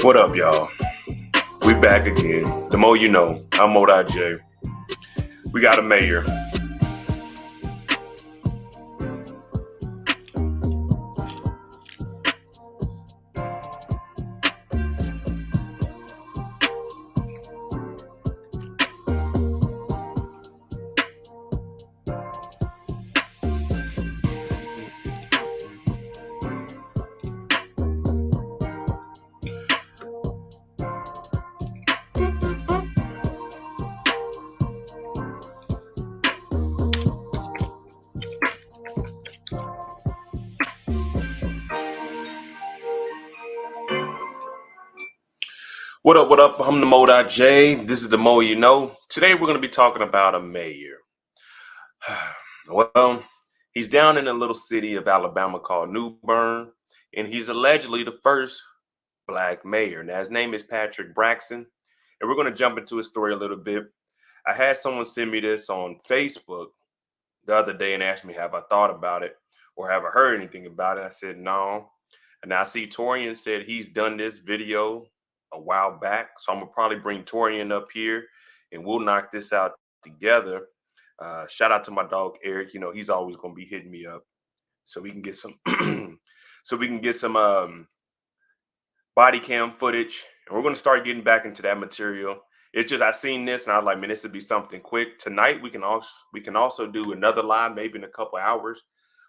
What up, y'all? We back again. The more you know. I'm MoeDotJ. We got a mayor. What up, what up? I'm the MoeDotJ. This is the more you know. Today we're going to be talking about a mayor. Well, he's down in a little city of Alabama called Newbern, and he's allegedly the first black mayor. Now, his name is Patrick Braxton, and we're going to jump into his story a little bit. I had someone send me this on Facebook the other day and asked me, have I thought about it or have I heard anything about it? I said, no. And I see Torian said he's done this video a while back. So I'm going to probably bring Torian up here and we'll knock this out together. Shout out to my dog, Eric. You know, he's always going to be hitting me up so we can get some, body cam footage. And we're going to start getting back into that material. It's just I seen this and I was like, man, this would be something quick. Tonight we can also do another live, maybe in a couple hours,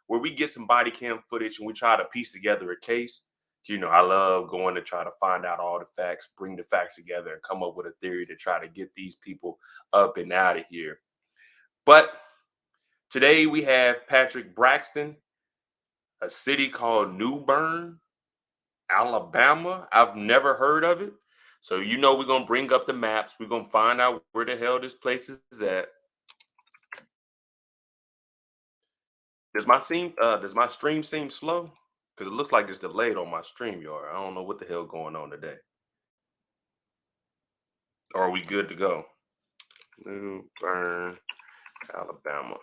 where we get some body cam footage and we try to piece together a case. You know, I love going to try to find out all the facts, bring the facts together, and come up with a theory to try to get these people up and out of here. But today we have Patrick Braxton, a city called Newbern, Alabama. I've never heard of it. So, you know, we're going to bring up the maps. We're going to find out where the hell this place is at. Does my stream seem slow? Because it looks like it's delayed on my StreamYard. I don't know what the hell going on today. Or are we good to go? Newbern, Alabama.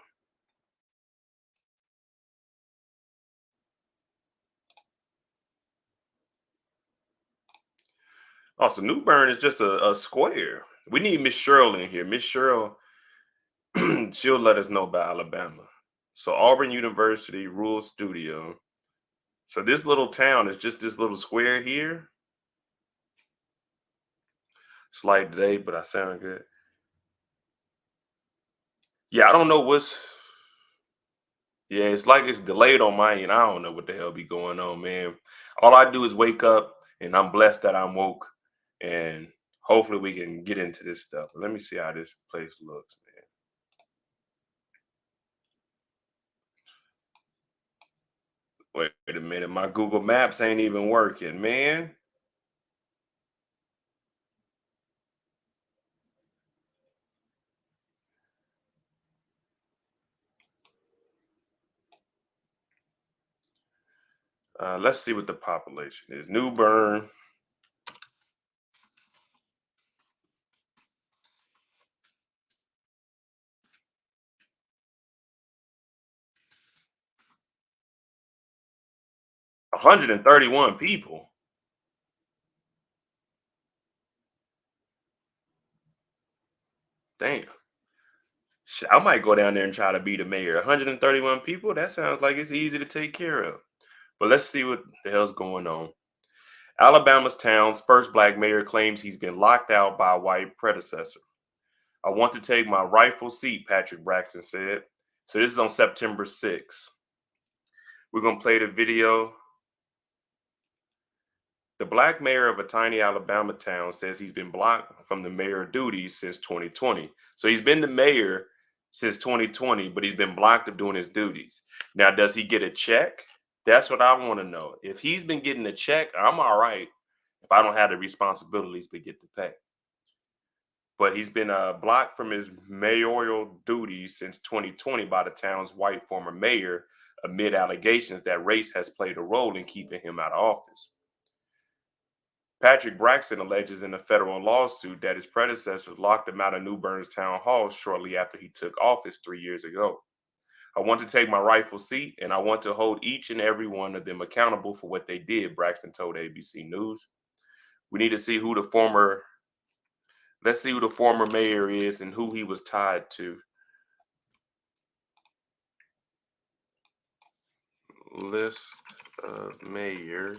Oh, so Newbern is just a square. We need Miss Cheryl in here. Miss Cheryl, she'll let us know about Alabama. So Auburn University Rural Studio. So this little town is just this little square here. Slight delay, but I sound good. Yeah, I don't know what's. Yeah, it's like it's delayed on my end. I don't know what the hell be going on, man. All I do is wake up, and I'm blessed that I'm woke, and hopefully we can get into this stuff. Let me see how this place looks, man. Wait a minute, my Google Maps ain't even working, man. Let's see what the population is. New Bern. 131 people. Damn. I might go down there and try to be the mayor. 131 people? That sounds like it's easy to take care of. But let's see what the hell's going on. Alabama's town's first black mayor claims he's been locked out by a white predecessor. I want to take my rightful seat, Patrick Braxton said. So this is on September 6th. We're going to play the video. The black mayor of a tiny Alabama town says he's been blocked from the mayor duties since 2020. So he's been the mayor since 2020, but he's been blocked of doing his duties. Now, does he get a check? That's what I want to know. If he's been getting a check, I'm all right if I don't have the responsibilities to get the pay. But he's been blocked from his mayoral duties since 2020 by the town's white former mayor amid allegations that race has played a role in keeping him out of office. Patrick Braxton alleges in a federal lawsuit that his predecessors locked him out of New Bern's town hall shortly after he took office 3 years ago. I want to take my rightful seat, and I want to hold each and every one of them accountable for what they did, Braxton told ABC News. We need to see who the former. Let's see who the former mayor is and who he was tied to. List of mayors.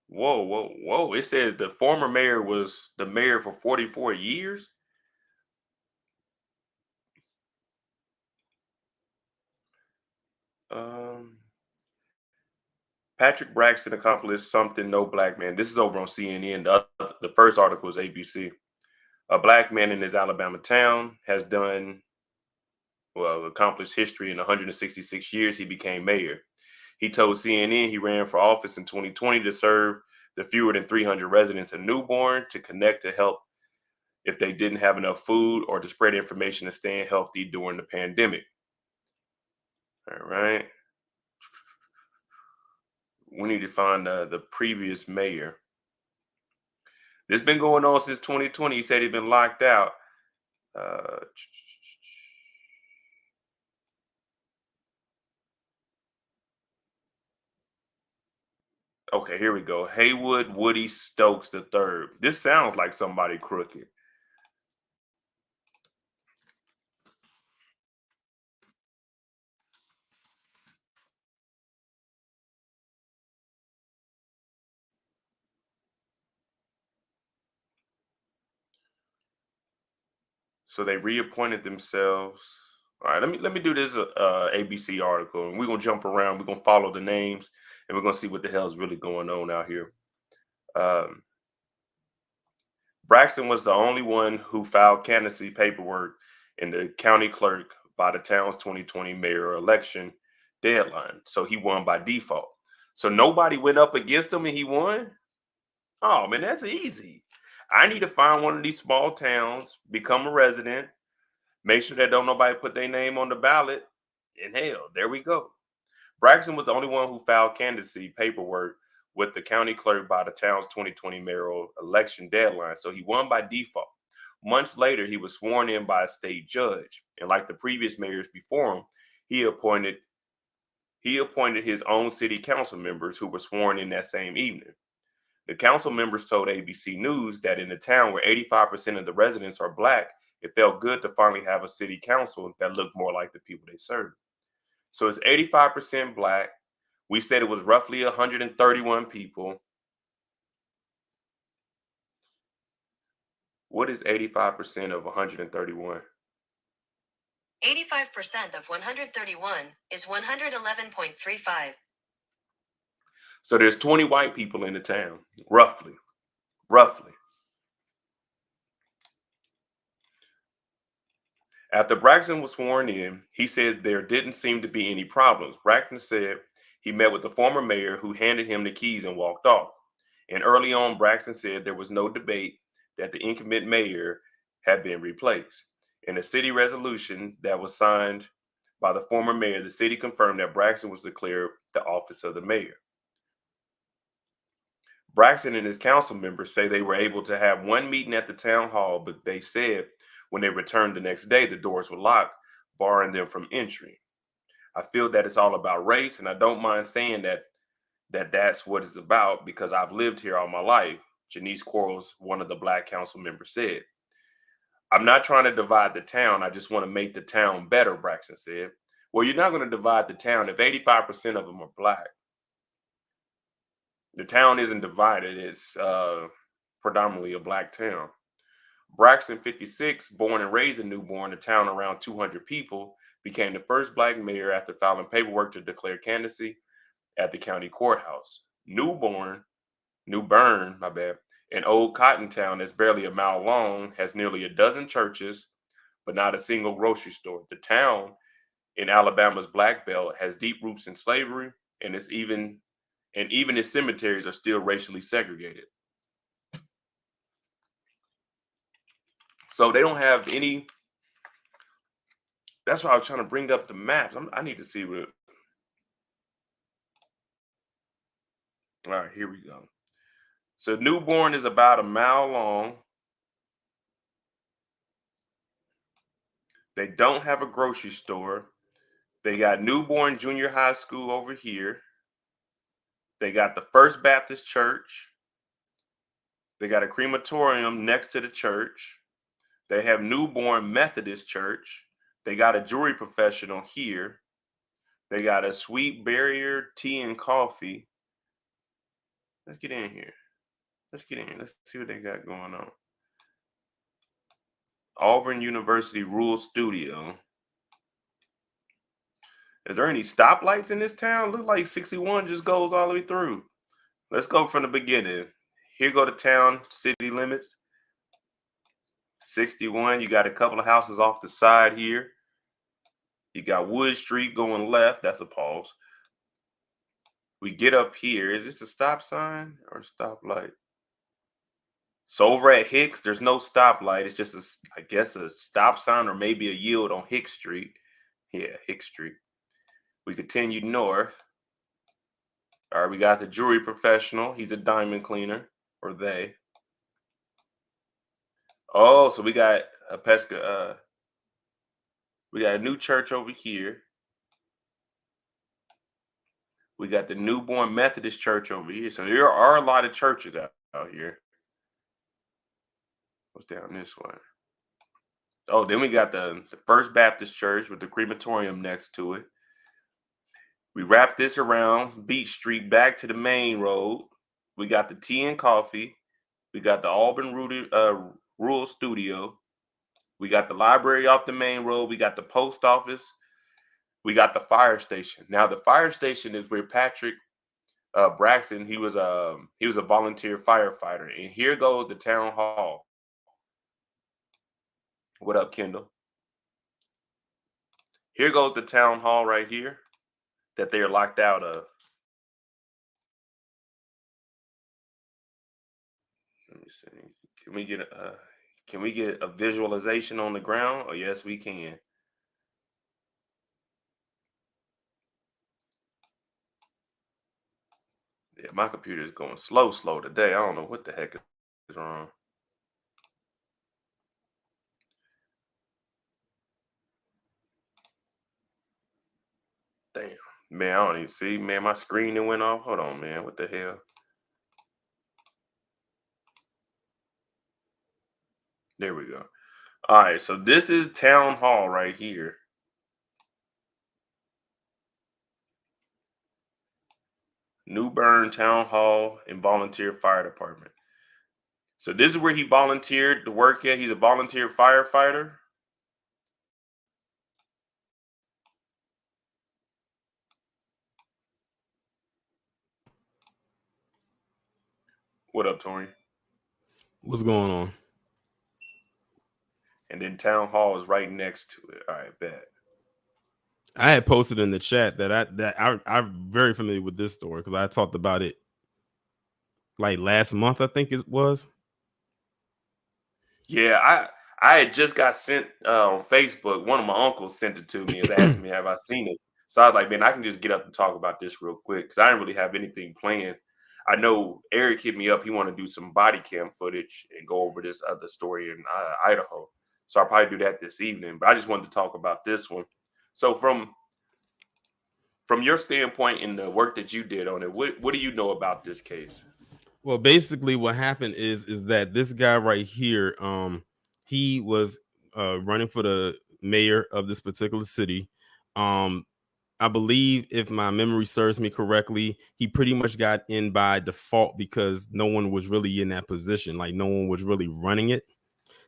Whoa, whoa, whoa. It says the former mayor was the mayor for 44 years. Um, Patrick Braxton accomplished something no black man. This is over on CNN. The first article is ABC. A black man in his Alabama town has done, well, accomplished history in 166 years. He became mayor. He told CNN he ran for office in 2020 to serve the fewer than 300 residents of Newbern to connect to help if they didn't have enough food or to spread information to staying healthy during the pandemic. All right. We need to find the previous mayor. This been going on since 2020. He said he'd been locked out. Uh, okay, here we go. Haywood Woody Stokes the third. This sounds like somebody crooked. So they reappointed themselves. All right, let me do this ABC article, and we're gonna jump around. We're gonna follow the names, and we're gonna see what the hell is really going on out here. Um, Braxton was the only one who filed candidacy paperwork in the county clerk by the town's 2020 mayor election deadline. So he won by default. So nobody went up against him and he won? Oh man, that's easy. I need to find one of these small towns, become a resident, make sure that don't nobody put their name on the ballot, and hell, there we go. Braxton was the only one who filed candidacy paperwork with the county clerk by the town's 2020 mayoral election deadline, so he won by default. Months later, he was sworn in by a state judge, and like the previous mayors before him, he appointed he appointed his own city council members who were sworn in that same evening. The council members told ABC News that in a town where 85% of the residents are black, it felt good to finally have a city council that looked more like the people they serve. So it's 85% black. We said it was roughly 131 people. What is 85% of 131? 85% of 131 is 111.35. So there's 20 white people in the town, roughly. Roughly. After Braxton was sworn in, he said there didn't seem to be any problems. Braxton said he met with the former mayor who handed him the keys and walked off. And early on, Braxton said there was no debate that the incumbent mayor had been replaced. In a city resolution that was signed by the former mayor, the city confirmed that Braxton was declared the office of the mayor. Braxton and his council members say they were able to have one meeting at the town hall, but they said when they returned the next day, the doors were locked, barring them from entry. I feel that it's all about race, and I don't mind saying that's what it's about because I've lived here all my life. Janice Quarles, one of the black council members, said. I'm not trying to divide the town. I just want to make the town better, Braxton said. Well, you're not going to divide the town if 85% of them are black. The town isn't divided. It's predominantly a black town. Braxton, 56, born and raised in Newbern, a town around 200 people, became the first black mayor after filing paperwork to declare candidacy at the county courthouse. Newbern, my bad, an old cotton town that's barely a mile long, has nearly a dozen churches, but not a single grocery store. The town in Alabama's Black Belt has deep roots in slavery, and even its cemeteries are still racially segregated. So they don't have any. That's why I was trying to bring up the maps. I need to see what. All right, here we go. So Newborn is about a mile long. They don't have a grocery store. They got Newborn Junior High School over here. They got the First Baptist Church. They got a crematorium next to the church. They have Newborn Methodist Church. They got a jewelry professional here. They got a sweet barrier tea and coffee. Let's get in here. Let's get in here. Let's see what they got going on. Auburn University Rural Studio. Is there any stoplights in this town? Look like 61 just goes all the way through. Let's go from the beginning. Here go the town city limits. 61. You got a couple of houses off the side here. You got Wood Street going left. That's a pause. We get up here. Is this a stop sign or a stoplight? So over at Hicks, there's no stoplight. It's just I guess a stop sign or maybe a yield on Hicks Street. Yeah, Hicks Street. We continue north. All right, we got the jewelry professional. He's a diamond cleaner, or they. Oh, so we got a Pesca. We got a new church over here. We got the Newborn Methodist Church over here. So there are a lot of churches out here. What's down this way? Oh, then we got the First Baptist Church with the crematorium next to it. We wrap this around Beach Street back to the main road. We got the tea and coffee. We got the Auburn Rural Studio. We got the library off the main road. We got the post office. We got the fire station. Now the fire station is where Patrick Braxton, he was a volunteer firefighter. And here goes the town hall. What up, Kendall? Here goes the town hall right here that they are locked out of. Let me see. Can we get a visualization on the ground? Oh, yes, we can. Yeah, my computer is going slow today. I don't know what the heck is wrong. Damn, man, I don't even see. Man, my screen that went off. Hold on, man. What the hell? There we go. All right, so this is town hall right here. Newbern Town Hall and Volunteer Fire Department. So this is where he volunteered to work at. He's a volunteer firefighter. What up, Tony? What's going on? And then town hall is right next to it. All right, bet. I had posted in the chat that I'm very familiar with this story because I talked about it like last month, I think it was. Yeah, I had just got sent on Facebook. One of my uncles sent it to me and asked me, have I seen it? So I was like, man, I can just get up and talk about this real quick because I didn't really have anything planned. I know Eric hit me up. He wanted to do some body cam footage and go over this other story in Idaho. So I'll probably do that this evening. But I just wanted to talk about this one. So from your standpoint in the work that you did on it, what do you know about this case? Well, basically what happened is that this guy right here, he was running for the mayor of this particular city. I believe, if my memory serves me correctly, he pretty much got in by default because no one was really in that position. Like no one was really running it.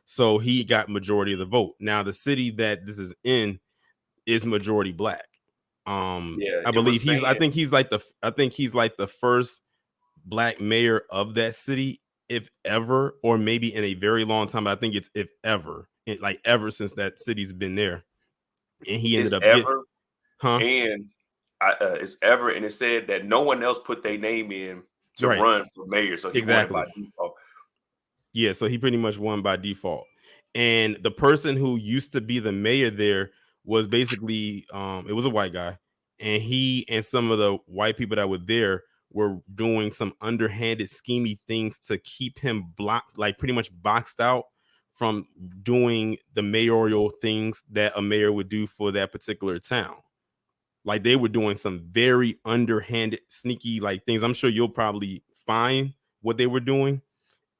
So he got majority of the vote. Now the city that this is in is majority black. Yeah, I it was believe I saying think he's like the first black mayor of that city, if ever, or maybe in a very long time. I think it's if ever, like ever since that city's been there. And he ended it's up getting, ever huh? and it's ever, and it said that no one else put their name in to Right. run for mayor, so he won it by Exactly. default. Yeah, so he pretty much won by default. And the person who used to be the mayor there was basically it was a white guy, and he and some of the white people that were there were doing some underhanded schemy things to keep him blocked, like pretty much boxed out from doing the mayoral things that a mayor would do for that particular town. Like they were doing some very underhanded, sneaky like things. I'm sure you'll probably find what they were doing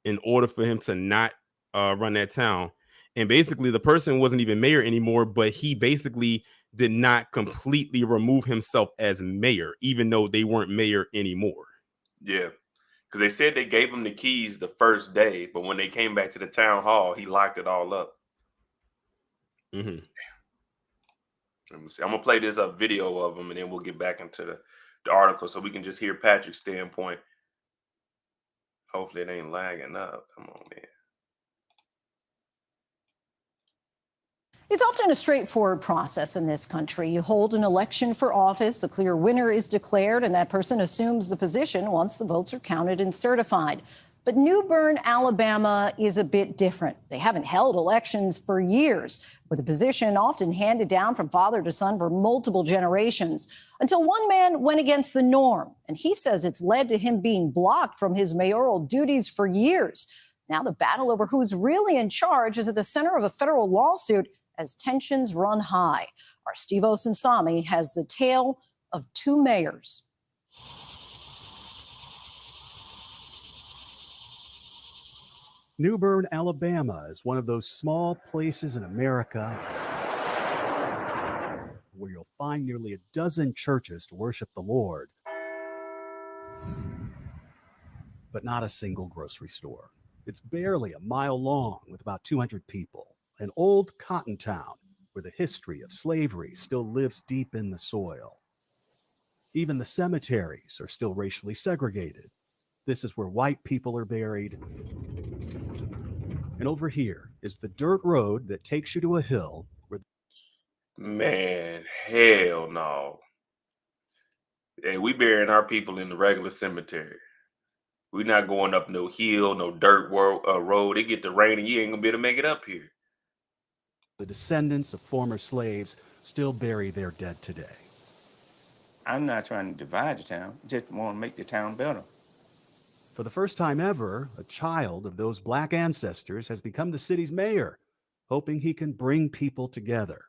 in order for him to not run that town. And basically the person wasn't even mayor anymore, but he basically did not completely remove himself as mayor, even though they weren't mayor anymore. Yeah. Because they said they gave him the keys the first day, but when they came back to the town hall, he locked it all up. Mm-hmm. Let me see. I'm gonna play this video of him, and then we'll get back into the article so we can just hear Patrick's standpoint. Hopefully, it ain't lagging up. Come on, man. It's often a straightforward process in this country. You hold an election for office, a clear winner is declared, and that person assumes the position once the votes are counted and certified. But Newbern, Alabama is a bit different. They haven't held elections for years, with a position often handed down from father to son for multiple generations, until one man went against the norm. And he says it's led to him being blocked from his mayoral duties for years. Now the battle over who's really in charge is at the center of a federal lawsuit as tensions run high. Our Steve Osinsami has the tale of two mayors. Newbern, Alabama is one of those small places in America where you'll find nearly a dozen churches to worship the Lord, but not a single grocery store. It's barely a mile long with about 200 people. An old cotton town where the history of slavery still lives deep in the soil. Even the cemeteries are still racially segregated. This is where white people are buried. And over here is the dirt road that takes you to a hill where... Man, hell no. Hey, we burying our people in the regular cemetery. We're not going up no hill, no dirt road. It get the rain and you ain't gonna be able to make it up here. the descendants of former slaves still bury their dead today. I'm not trying to divide the town, just want to make the town better. For the first time ever, a child of those black ancestors has become the city's mayor, hoping he can bring people together.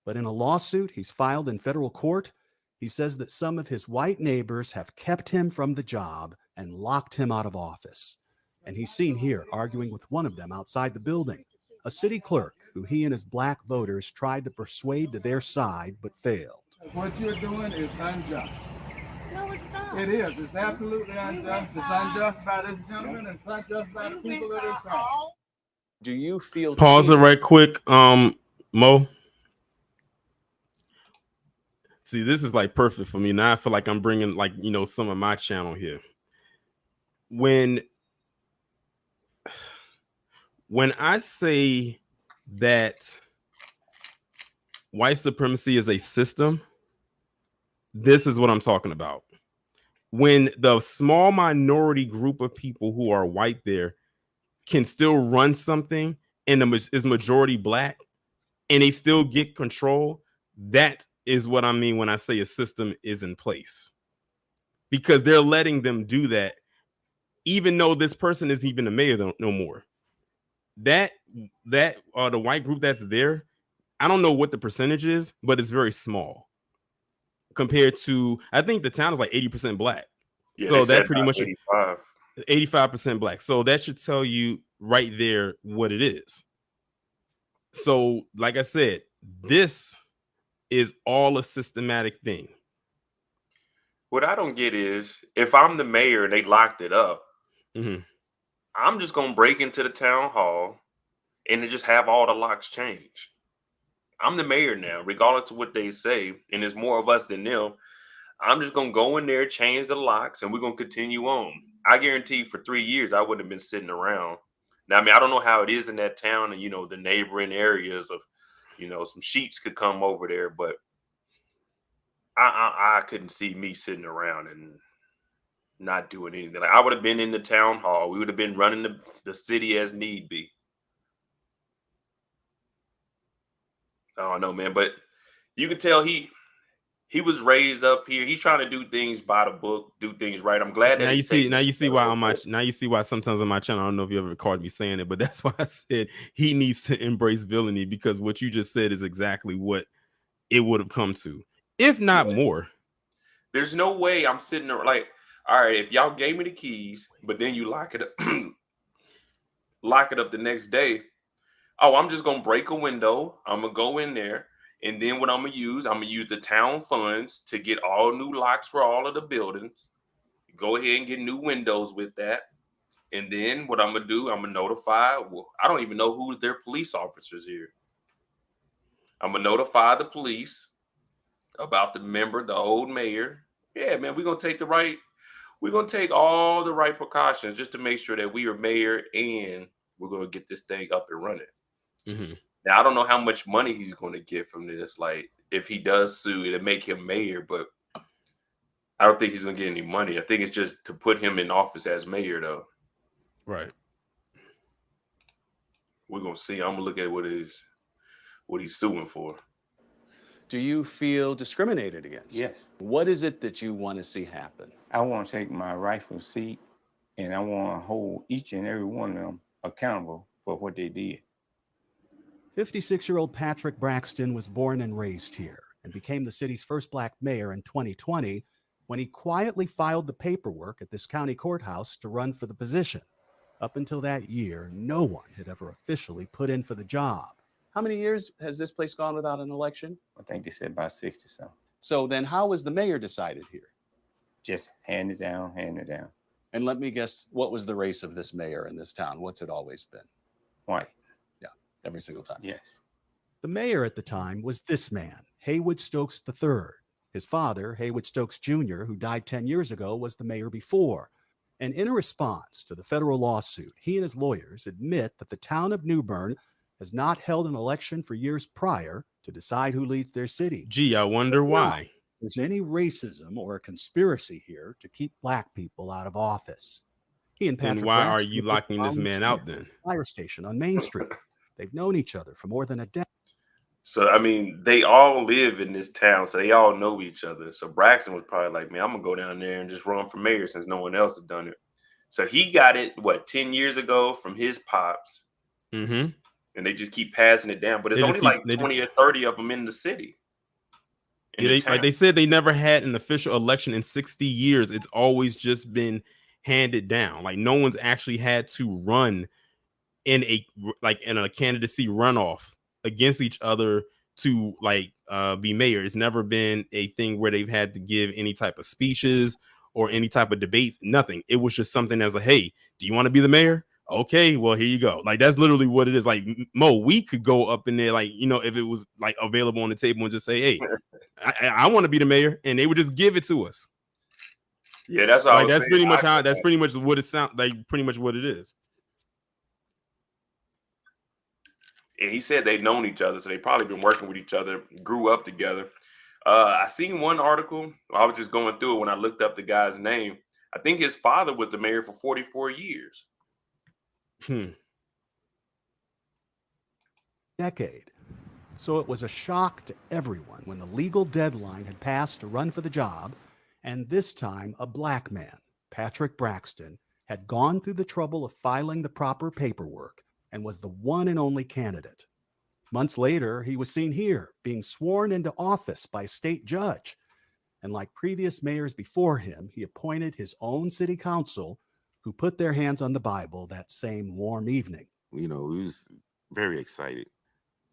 But in a lawsuit he's filed in federal court, he says that some of his white neighbors have kept him from the job and locked him out of office. And he's seen here arguing with one of them outside the building, a city clerk who he and his black voters tried to persuade to their side but failed. What you're doing is unjust. No, it's not. It is. It's absolutely unjust. It's unjust by this gentleman and it's unjust by the people of this town. Do you feel Pause it right quick, Mo. See, this is like perfect for me. Now I feel like I'm bringing like, you know, some of my channel here. When I say that white supremacy is a system, this is what I'm talking about. When the small minority group of people who are white there can still run something and is majority black and they still get control, that is what I mean when I say a system is in place. Because they're letting them do that, even though this person isn't even the mayor no more. That the white group that's there, I don't know what the percentage is, but it's very small compared to, I think the town is like 80% black. Yeah, so that pretty much 85% black. So that should tell you right there what it is. So like I said, this is all a systematic thing. What I don't get is if I'm the mayor and they locked it up, Mm-hmm. I'm just gonna break into the town hall and then just have all the locks changed. I'm the mayor now, regardless of what they say, and there's more of us than them. I'm just gonna go in there, change the locks, and we're gonna continue on. I guarantee you for 3 years I wouldn't have been sitting around. Now, I mean, I don't know how it is in that town and, you know, the neighboring areas of, you know, some sheets could come over there, but I couldn't see me sitting around and not doing anything. Like, I would have been in the town hall. We would have been running the city as need be. I don't know, man, but you can tell he was raised up here. He's trying to do things by the book, do things right. I'm glad that Now he's you see why on my but now you see why sometimes on my channel, I don't know if you ever caught me saying it, but that's why I said he needs to embrace villainy, because what you just said is exactly what it would have come to, if not more. there's no way I'm sitting there like, all right, if y'all gave me the keys, but then you lock it up, lock it up the next day. Oh, I'm just gonna break a window. I'm gonna go in there, and then what I'm gonna use the town funds to get all new locks for all of the buildings. Go ahead and get new windows with that. And then what I'm gonna do, I'm gonna notify. Well, I don't even know who their police officers here. I'm gonna notify the police about the old mayor. Yeah, man, we're gonna take all the right precautions just to make sure that we are mayor and we're gonna get this thing up and running. Mhm. Now I don't know how much money he's gonna get from this. Like if he does sue, it'll make him mayor, but I don't think he's gonna get any money. I think it's just to put him in office as mayor, though. Right. We're gonna see. I'm gonna look at what he's suing for. Do you feel discriminated against? Yes. What is it that you want to see happen? I want to take my rightful seat, and I want to hold each and every one of them accountable for what they did. 56-year-old Patrick Braxton was born and raised here and became the city's first black mayor in 2020 when he quietly filed the paperwork at this county courthouse to run for the position. Up until that year, no one had ever officially put in for the job. How many years has this place gone without an election? I think they said about 60 something. So then how was the mayor decided here? Just hand it down, hand it down. And let me guess, what was the race of this mayor in this town? What's it always been? White. Yeah, every single time. Yes. The mayor at the time was this man, Haywood Stokes III. His father, Haywood Stokes Jr., who died 10 years ago, was the mayor before. And in a response to the federal lawsuit, he and his lawyers admit that the town of Newbern has not held an election for years prior to decide who leads their city. Gee, I wonder why. If there's any racism or a conspiracy here to keep black people out of office. He and Patrick Then why are Braxton you both locking this man out volunteered then? at the fire station on Main Street. They've known each other for more than a decade. So I mean, they all live in this town, so they all know each other. So Braxton was probably like, man, I'm gonna go down there and just run for mayor since no one else has done it. So he got it 10 years ago from his pops, Mm-hmm. and they just keep passing it down. But it's only like 20 or 30 of them in the city. Like they said, they never had an official election in 60 years. It's always just been handed down. Like no one's actually had to run in a candidacy runoff against each other to be mayor. It's never been a thing where they've had to give any type of speeches or any type of debates. Nothing. It was just something as hey, do you want to be the mayor? Okay, well, here you go. Like that's literally what it is. Like Mo, we could go up in there, if it was like available on the table and just say, hey, I want to be the mayor, and they would just give it to us. Yeah, that's what that's pretty much how. That's pretty much what it sounds like. Pretty much what it is. And he said they've known each other, so they've probably been working with each other, grew up together. I seen one article. I was just going through it when I looked up the guy's name. I think his father was the mayor for 44 years. Decade. So it was a shock to everyone when the legal deadline had passed to run for the job, and this time a black man, Patrick Braxton, had gone through the trouble of filing the proper paperwork and was the one and only candidate. Months later, he was seen here being sworn into office by a state judge. And like previous mayors before him, he appointed his own city council who put their hands on the Bible that same warm evening. We was very excited.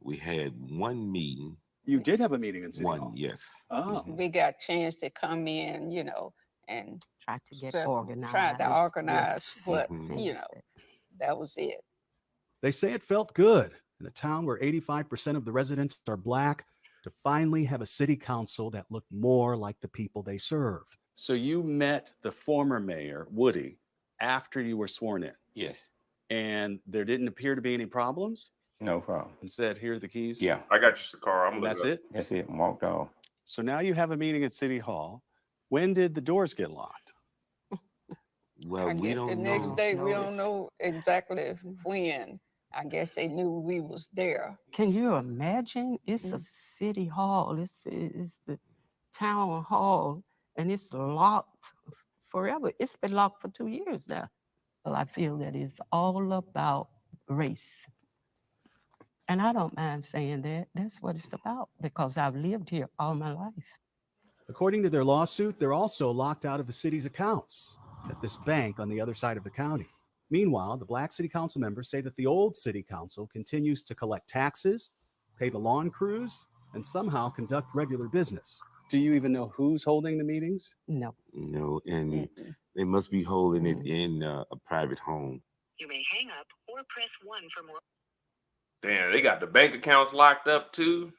We had one meeting. You did have a meeting in City Hall? One, yes. Oh. We got a chance to come in, and try to get organized. Try to organize what, Mm-hmm. that was it. They say it felt good in a town where 85% of the residents are black to finally have a city council that looked more like the people they serve. So you met the former mayor, Woody, after you were sworn in? Yes. And there didn't appear to be any problems? No problem. And said, here are the keys? Yeah. I got you, Sakara. That's it? That's it. Walked off. So now you have a meeting at City Hall. When did the doors get locked? Well, I we guess don't the know. next day, we don't know exactly when. I guess they knew we was there. Can you imagine? It's a city hall. It's the town hall, and it's locked forever. It's been locked for 2 years now. Well, I feel that it's all about race. And I don't mind saying that. That's what it's about because I've lived here all my life. According to their lawsuit, they're also locked out of the city's accounts at this bank on the other side of the county. Meanwhile, the Black City Council members say that the old City Council continues to collect taxes, pay the lawn crews, and somehow conduct regular business. Do you even know who's holding the meetings? No. No, and they must be holding it in a private home. You may hang up or press 1 for more. Damn, they got the bank accounts locked up too,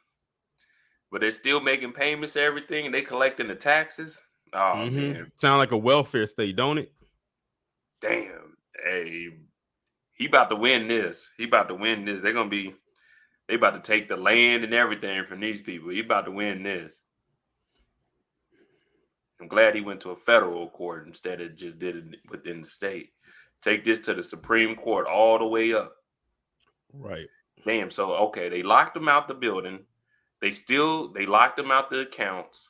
but they're still making payments to everything and they collecting the taxes. Oh man, sound like a welfare state, don't it? Damn, hey, he about to win this. He about to win this. They about to take the land and everything from these people. He about to win this. I'm glad he went to a federal court instead of just did it within the state. Take this to the Supreme Court all the way up. Right. Damn. So okay, they locked them out the building. They locked them out the accounts,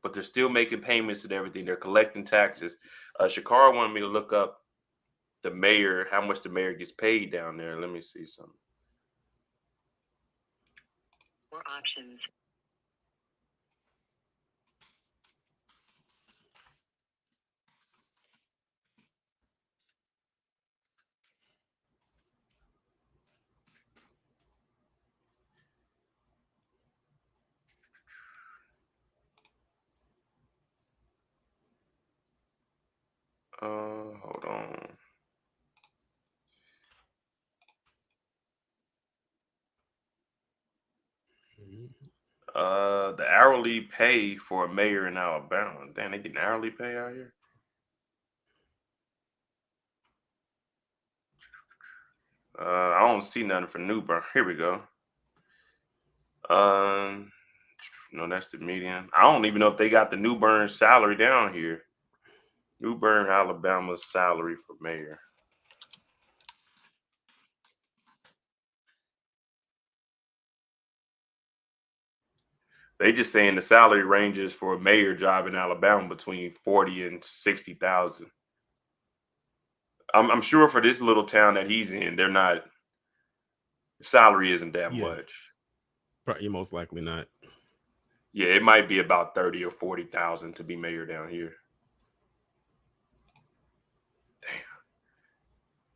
but they're still making payments and everything. They're collecting taxes. Shakara wanted me to look up the mayor, how much the mayor gets paid down there. Let me see something. More options. Hold on. The hourly pay for a mayor in Alabama. Damn, they getting hourly pay out here. I don't see nothing for Newbern. Here we go. No, that's the median. I don't even know if they got the Newbern salary down here. Newbern, Alabama's salary for mayor. They just saying the salary ranges for a mayor job in Alabama between 40 and 60,000. I'm sure for this little town that he's in, they're not. The salary isn't that much. Probably most likely not. Yeah, it might be about 30 or 40,000 to be mayor down here. Damn.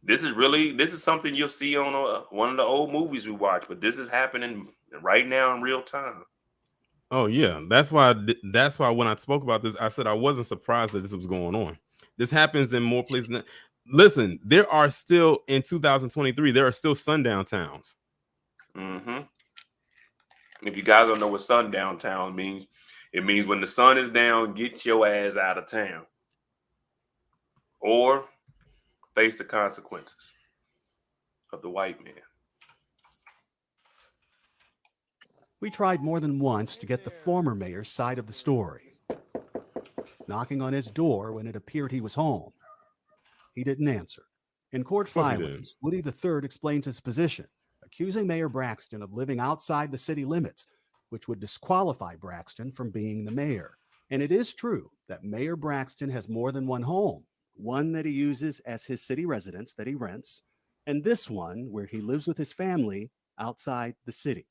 This is something you'll see on one of the old movies we watch, but this is happening right now in real time. Oh yeah, that's why when I spoke about this, I said I wasn't surprised that this was going on. This happens in more places. Listen, there are still in 2023, there are still sundown towns. If you guys don't know what sundown town means, it means when the sun is down, get your ass out of town or face the consequences of the white man. We tried more than once to get the former mayor's side of the story, knocking on his door when it appeared he was home. He didn't answer. In court filings, Woody III explains his position, accusing Mayor Braxton of living outside the city limits, which would disqualify Braxton from being the mayor. And it is true that Mayor Braxton has more than one home, one that he uses as his city residence that he rents, and this one where he lives with his family outside the city.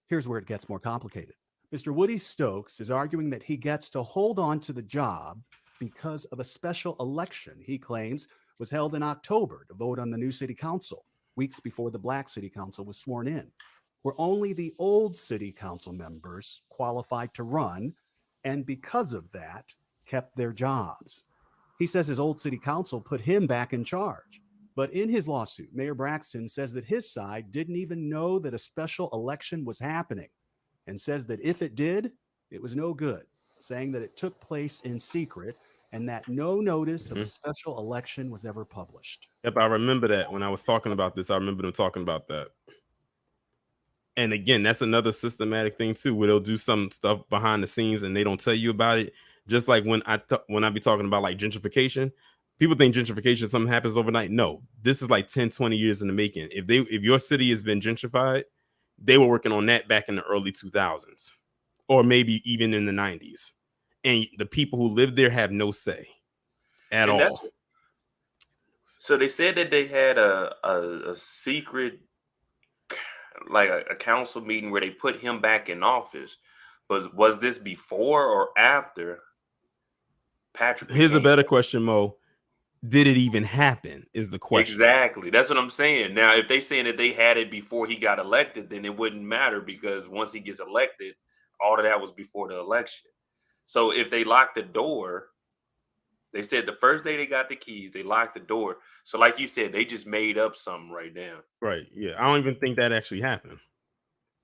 Here's where it gets more complicated. Mr. Woody Stokes is arguing that he gets to hold on to the job because of a special election he claims was held in October to vote on the new city council, weeks before the Black City Council was sworn in, where only the old city council members qualified to run, and because of that, kept their jobs. He says his old city council put him back in charge. But in his lawsuit, Mayor Braxton says that his side didn't even know that a special election was happening, and says that if it did, it was no good, saying that it took place in secret and that no notice of a special election was ever published. Yep, I remember that when I was talking about this. I remember them talking about that. And again, that's another systematic thing too, where they'll do some stuff behind the scenes and they don't tell you about it. Just like when I be talking about like gentrification, people think gentrification, something happens overnight. No, this is like 10, 20 years in the making. If your city has been gentrified, they were working on that back in the early 2000s. or maybe even in the 90s. And the people who live there have no say at And all. so they said that they had a secret, like a council meeting where they put him back in office. Was this before or after Patrick Here's a became better question, Mo. Did it even happen? Is the question. Exactly. That's what I'm saying. Now, if they saying that they had it before he got elected, then it wouldn't matter because once he gets elected, all of that was before the election. So if they locked the door, they said the first day they got the keys, they locked the door. So like you said, they just made up something right now. Right. Yeah. I don't even think that actually happened.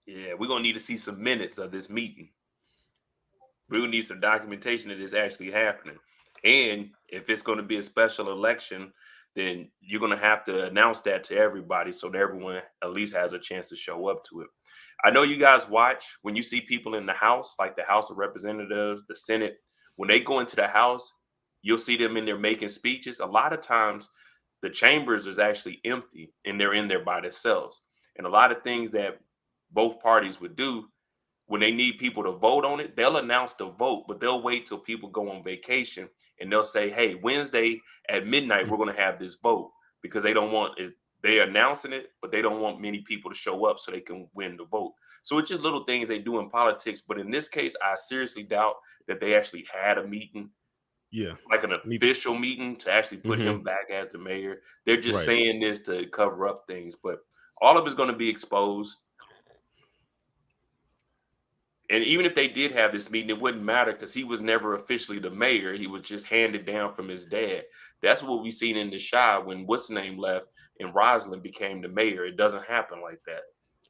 Yeah, we're gonna need to see some minutes of this meeting. We're gonna need some documentation that this actually happening. And if it's gonna be a special election, then you're gonna have to announce that to everybody so that everyone at least has a chance to show up to it. I know you guys watch when you see people in the House, like the House of Representatives, the Senate, when they go into the House, you'll see them in there making speeches. A lot of times the chambers is actually empty and they're in there by themselves. And a lot of things that both parties would do when they need people to vote on it, they'll announce the vote, but they'll wait till people go on vacation and they'll say, hey, Wednesday at midnight, we're going to have this vote because they don't want it. They're announcing it, but they don't want many people to show up so they can win the vote. So it's just little things they do in politics. But in this case, I seriously doubt that they actually had a meeting, Yeah. like an official meeting to actually put him back as the mayor. They're just saying this to cover up things, but all of it's going to be exposed. And even if they did have this meeting, it wouldn't matter because he was never officially the mayor. He was just handed down from his dad. That's what we seen in the Shy when what's the name left and Rosalind became the mayor. It doesn't happen like that.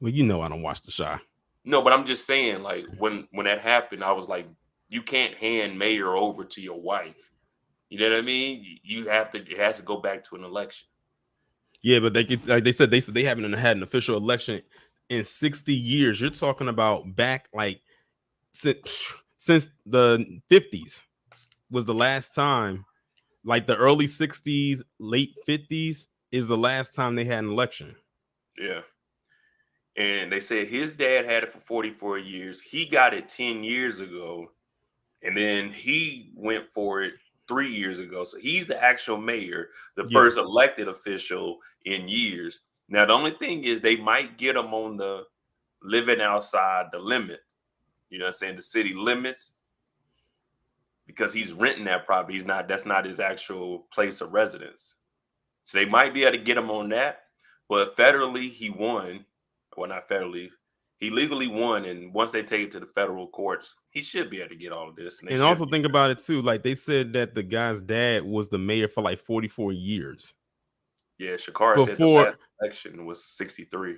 Well, you know I don't watch the Shy. No, but I'm just saying, like when that happened, I was like, you can't hand mayor over to your wife. You know what I mean? You have to. It has to go back to an election. Yeah, but they could, like they said they haven't had an official election in 60 years. You're talking about back like since the 50s was the last time, like the early 60s, late 50s is the last time they had an election. Yeah. And they said his dad had it for 44 years. He got it 10 years ago. And then he went for it 3 years ago. So he's the actual mayor, the first elected official in years. Now, the only thing is they might get him on the living outside the limit. You know what I'm saying? The city limits. Because he's renting that property. That's not his actual place of residence. So they might be able to get him on that. But federally, he won. Well, not federally. He legally won, and once they take it to the federal courts, he should be able to get all of this. And also think about it too. Like they said that the guy's dad was the mayor for like 44 years. Yeah, Shakara said the last election was 63.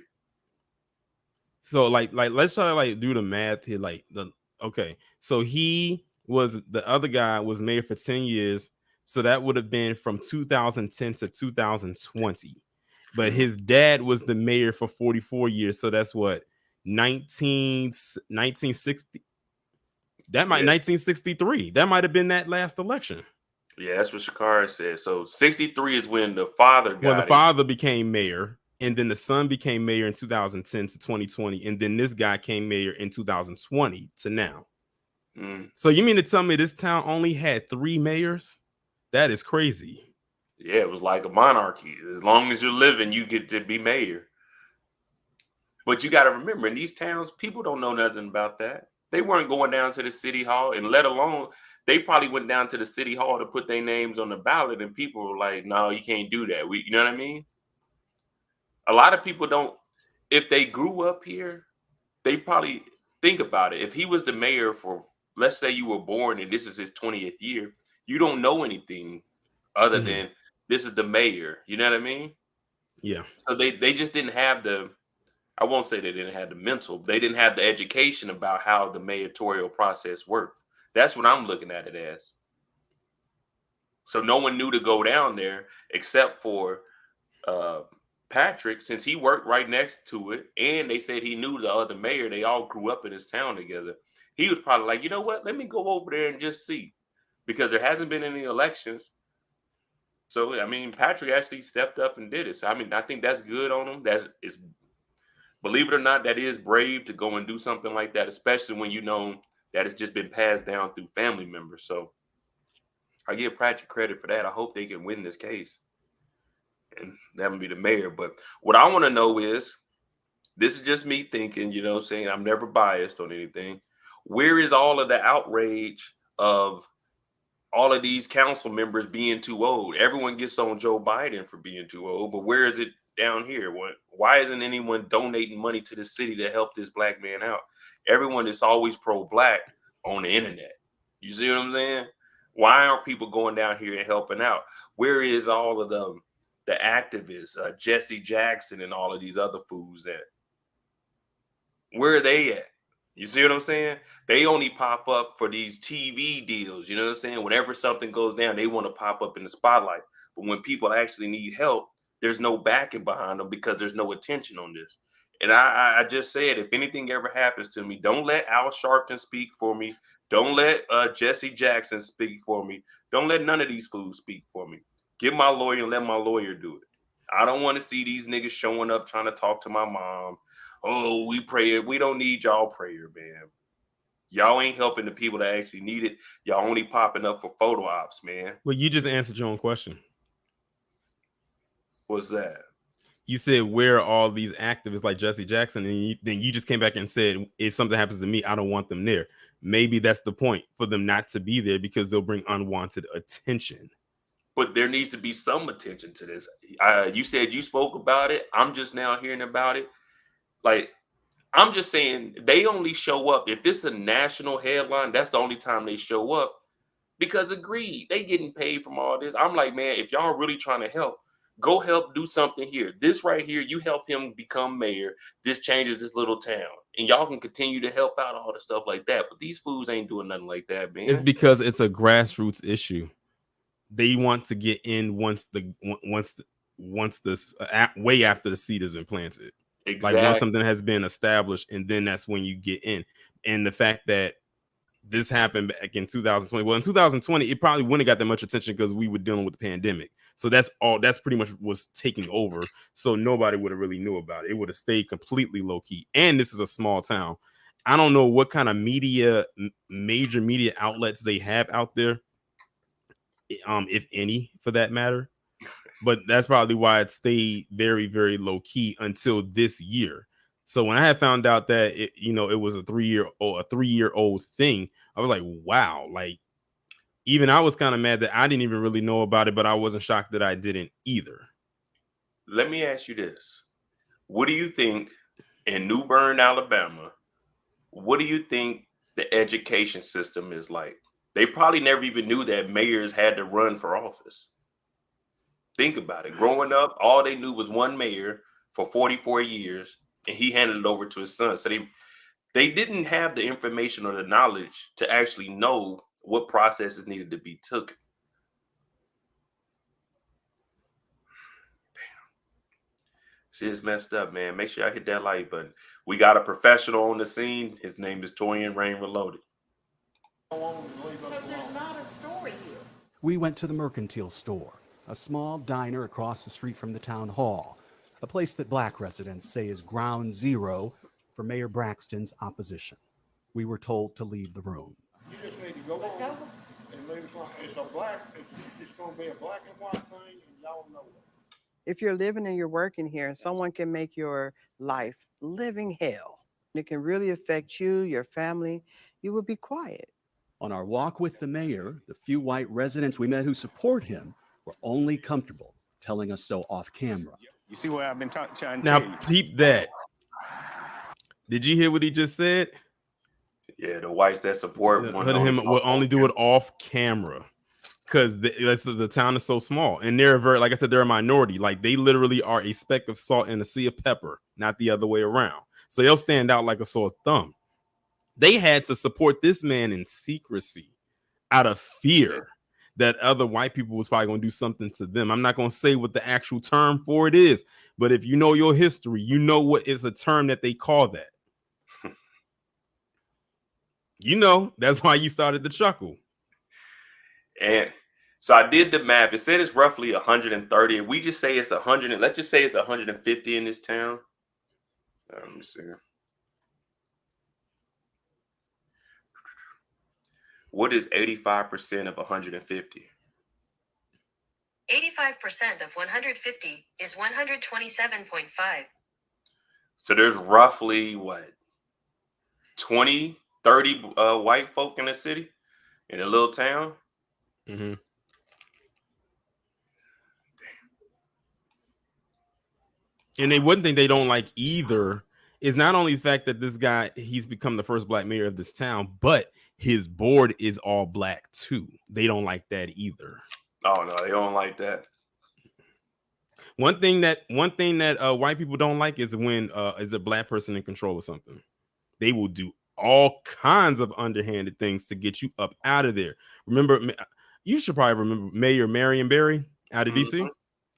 So like let's try to like do the math here. So he was the other guy was mayor for 10 years. So that would have been from 2010 to 2020. But his dad was the mayor for 44 years. So that's what 1960. That might 1963. That might have been that last election. Yeah, that's what Shakara said. So 63 is when the father got the father became mayor, and then the son became mayor in 2010 to 2020, and then this guy came mayor in 2020 to now. So you mean to tell me this town only had 3 mayors? That is crazy. Yeah, it was like a monarchy. As long as you're living, you get to be mayor. But you got to remember, in these towns, people don't know nothing about that. They weren't going down to the city hall, and let alone, they probably went down to the city hall to put their names on the ballot, and people were like, no, you can't do that. You know what I mean? A lot of people don't, if they grew up here, they probably think about it. If he was the mayor for, let's say you were born and this is his 20th year, you don't know anything other than this is the mayor. You know what I mean? Yeah. So they just didn't have I won't say they didn't have the mental, they didn't have the education about how the mayoral process worked. That's what I'm looking at it as. So no one knew to go down there except for Patrick, since he worked right next to it, and they said he knew the other mayor. They all grew up in his town together. He was probably like, you know what? Let me go over there and just see, because there hasn't been any elections. So I mean, Patrick actually stepped up and did it. So I mean, I think that's good on him. Believe it or not, that is brave to go and do something like that, especially when you know that it's just been passed down through family members. So I give Patrick credit for that. I hope they can win this case, and that would be the mayor. But what I want to know is, this is just me thinking, you know, saying I'm never biased on anything. Where is all of the outrage of all of these council members being too old? Everyone gets on Joe Biden for being too old, but where is it down here? Why isn't anyone donating money to the city to help this black man out? Everyone is always pro-black on the internet. You see what I'm saying? Why aren't people going down here and helping out? Where is all of the activists, Jesse Jackson and all of these other fools at? Where are they at? You see what I'm saying? They only pop up for these TV deals. You know what I'm saying? Whenever something goes down, they want to pop up in the spotlight. But when people actually need help, there's no backing behind them because there's no attention on this. And I just said, if anything ever happens to me, don't let Al Sharpton speak for me. Don't let Jesse Jackson speak for me. Don't let none of these fools speak for me. Get my lawyer and let my lawyer do it. I don't want to see these niggas showing up trying to talk to my mom. Oh, we pray. We don't need y'all prayer, man. Y'all ain't helping the people that actually need it. Y'all only popping up for photo ops, man. Well, you just answered your own question. What's that? You said, where are all these activists like Jesse Jackson? And then you just came back and said, if something happens to me, I don't want them there. Maybe that's the point, for them not to be there, because they'll bring unwanted attention. But there needs to be some attention to this. You said you spoke about it. I'm just now hearing about it. Like, I'm just saying, they only show up if it's a national headline. That's the only time they show up, because agreed, they getting paid from all this. I'm like, man, if y'all really trying to help, go help do something here. This right here, you help him become mayor. This changes this little town, and y'all can continue to help out all the stuff like that. But these fools ain't doing nothing like that, man. It's because it's a grassroots issue. They want to get in once this way after the seed has been planted. Exactly. Like, once something has been established, and then that's when you get in. And the fact that this happened back in 2020. Well, in 2020, it probably wouldn't have got that much attention because we were dealing with the pandemic. So that's pretty much was taking over. So nobody would have really knew about it. It would have stayed completely low key. And this is a small town. I don't know what kind of major media outlets they have out there, if any, for that matter. But that's probably why it stayed very, very low key until this year. So when I had found out that it was a 3-year-old thing, I was like, wow. Like, even I was kind of mad that I didn't even really know about it, but I wasn't shocked that I didn't either. Let me ask you this. What do you think in Newbern, Alabama? What do you think the education system is like? They probably never even knew that mayors had to run for office. Think about it. Growing up, all they knew was one mayor for 44 years, and he handed it over to his son. So they didn't have the information or the knowledge to actually know what processes needed to be taken. See, it's messed up, man. Make sure y'all hit that like button. We got a professional on the scene. His name is Torian Rain Reloaded. We went to the Mercantile Store, a small diner across the street from the town hall, a place that black residents say is ground zero for Mayor Braxton's opposition. We were told to leave the room. You just need to go on and leave it. It's going to be a black and white thing, and y'all know it. If you're living and you're working here, someone can make your life living hell. It can really affect you, your family. You will be quiet. On our walk with the mayor, the few white residents we met who support him were only comfortable telling us so off camera. You see what I've been trying to tell you? Now, peep that. Did you hear what he just said? Yeah, the whites that support him will only do it off camera, because the town is so small, and they're like I said, they're a minority. Like, they literally are a speck of salt in a sea of pepper, not the other way around. So they'll stand out like a sore thumb. They had to support this man in secrecy out of fear that other white people was probably going to do something to them. I'm not going to say what the actual term for it is, but if you know your history, you know what is a term that they call that. That's why you started to chuckle. And so I did the math. It said it's roughly 130. If we just say it's 100, let's just say it's 150 in this town. Let me see. What is 85% of 150? 85% of 150 is 127.5. So there's roughly what, 20, 30 white folk in the city, in a little town. Mm-hmm. And they one thing they don't like either is not only the fact that this guy, he's become the first black mayor of this town, but his board is all black too. They don't like that either. Oh no, they don't like that. One thing that white people don't like is when is a black person in control of something. They will do all kinds of underhanded things to get you up out of there. Remember, you should probably remember Mayor Marion Barry out of DC.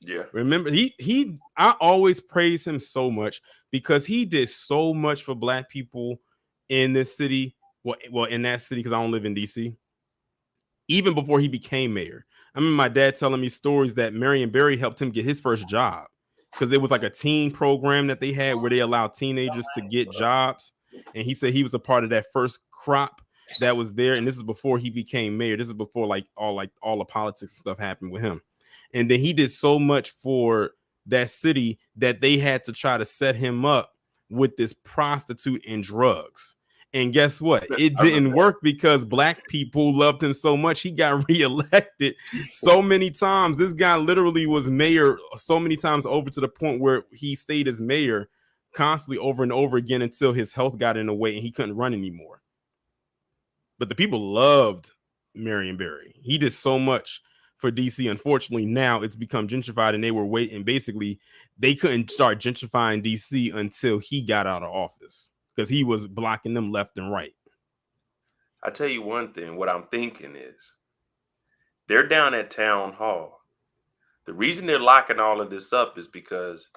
Yeah. Remember, I always praise him so much because he did so much for black people in this city. Well, in that city, because I don't live in DC. Even before he became mayor, I remember my dad telling me stories that Marion Barry helped him get his first job because it was like a teen program that they had where they allowed teenagers to get jobs. And he said he was a part of that first crop that was there. And this is before he became mayor. This is before all the politics stuff happened with him. And then he did so much for that city that they had to try to set him up with this prostitute and drugs. And guess what? It didn't work because black people loved him so much. He got reelected so many times. This guy literally was mayor so many times over to the point where he stayed as mayor constantly over and over again until his health got in the way and he couldn't run anymore. But the people loved Marion Barry. He did so much for DC. Unfortunately, now it's become gentrified and they were waiting. Basically, they couldn't start gentrifying DC until he got out of office because he was blocking them left and right. I tell you one thing, what I'm thinking is they're down at town hall. The reason they're locking all of this up is because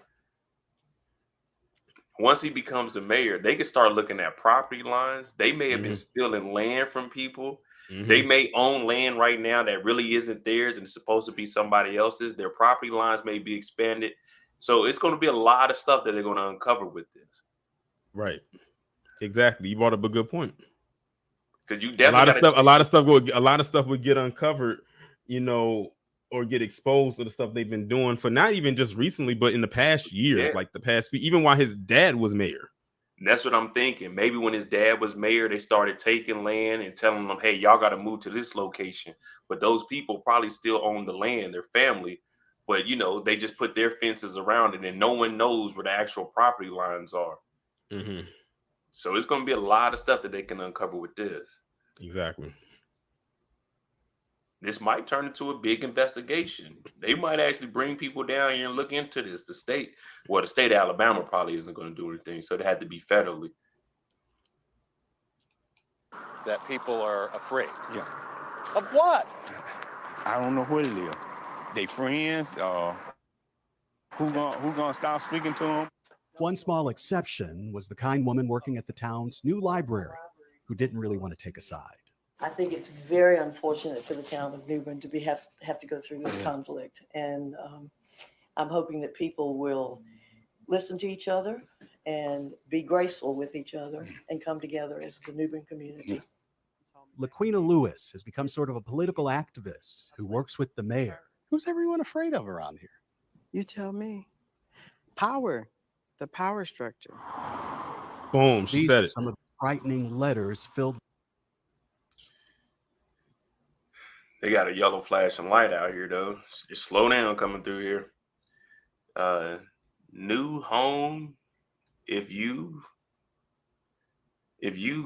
once he becomes the mayor, they can start looking at property lines. They may have been stealing land from people. They may own land right now that really isn't theirs and it's supposed to be somebody else's. Their property lines may be expanded. So it's going to be a lot of stuff that they're going to uncover with this. Right. Exactly. You brought up a good point. Because you definitely a lot of stuff would get uncovered, or get exposed to the stuff they've been doing for not even just recently, but in the past years, like the past few, even while his dad was mayor. And that's what I'm thinking. Maybe when his dad was mayor, they started taking land and telling them, hey, y'all got to move to this location. But those people probably still own the land, their family. But, they just put their fences around it and no one knows where the actual property lines are. So it's going to be a lot of stuff that they can uncover with this. Exactly. This might turn into a big investigation. They might actually bring people down here and look into this. The state of Alabama probably isn't going to do anything. So it had to be federally. That people are afraid. Yeah. Of what? I don't know what it is. They friends, who gonna stop speaking to them? One small exception was the kind woman working at the town's new library who didn't really want to take a side. I think it's very unfortunate for the town of Newbern to have to go through this conflict. And I'm hoping that people will listen to each other and be graceful with each other and come together as the Newbern community. LaQuina Lewis has become sort of a political activist who works with the mayor. Who's everyone afraid of around here? You tell me. Power, the power structure. Boom, she These said are it. some of the frightening letters filled. They got a yellow flashing light out here, though. Just slow down coming through here. New home. If you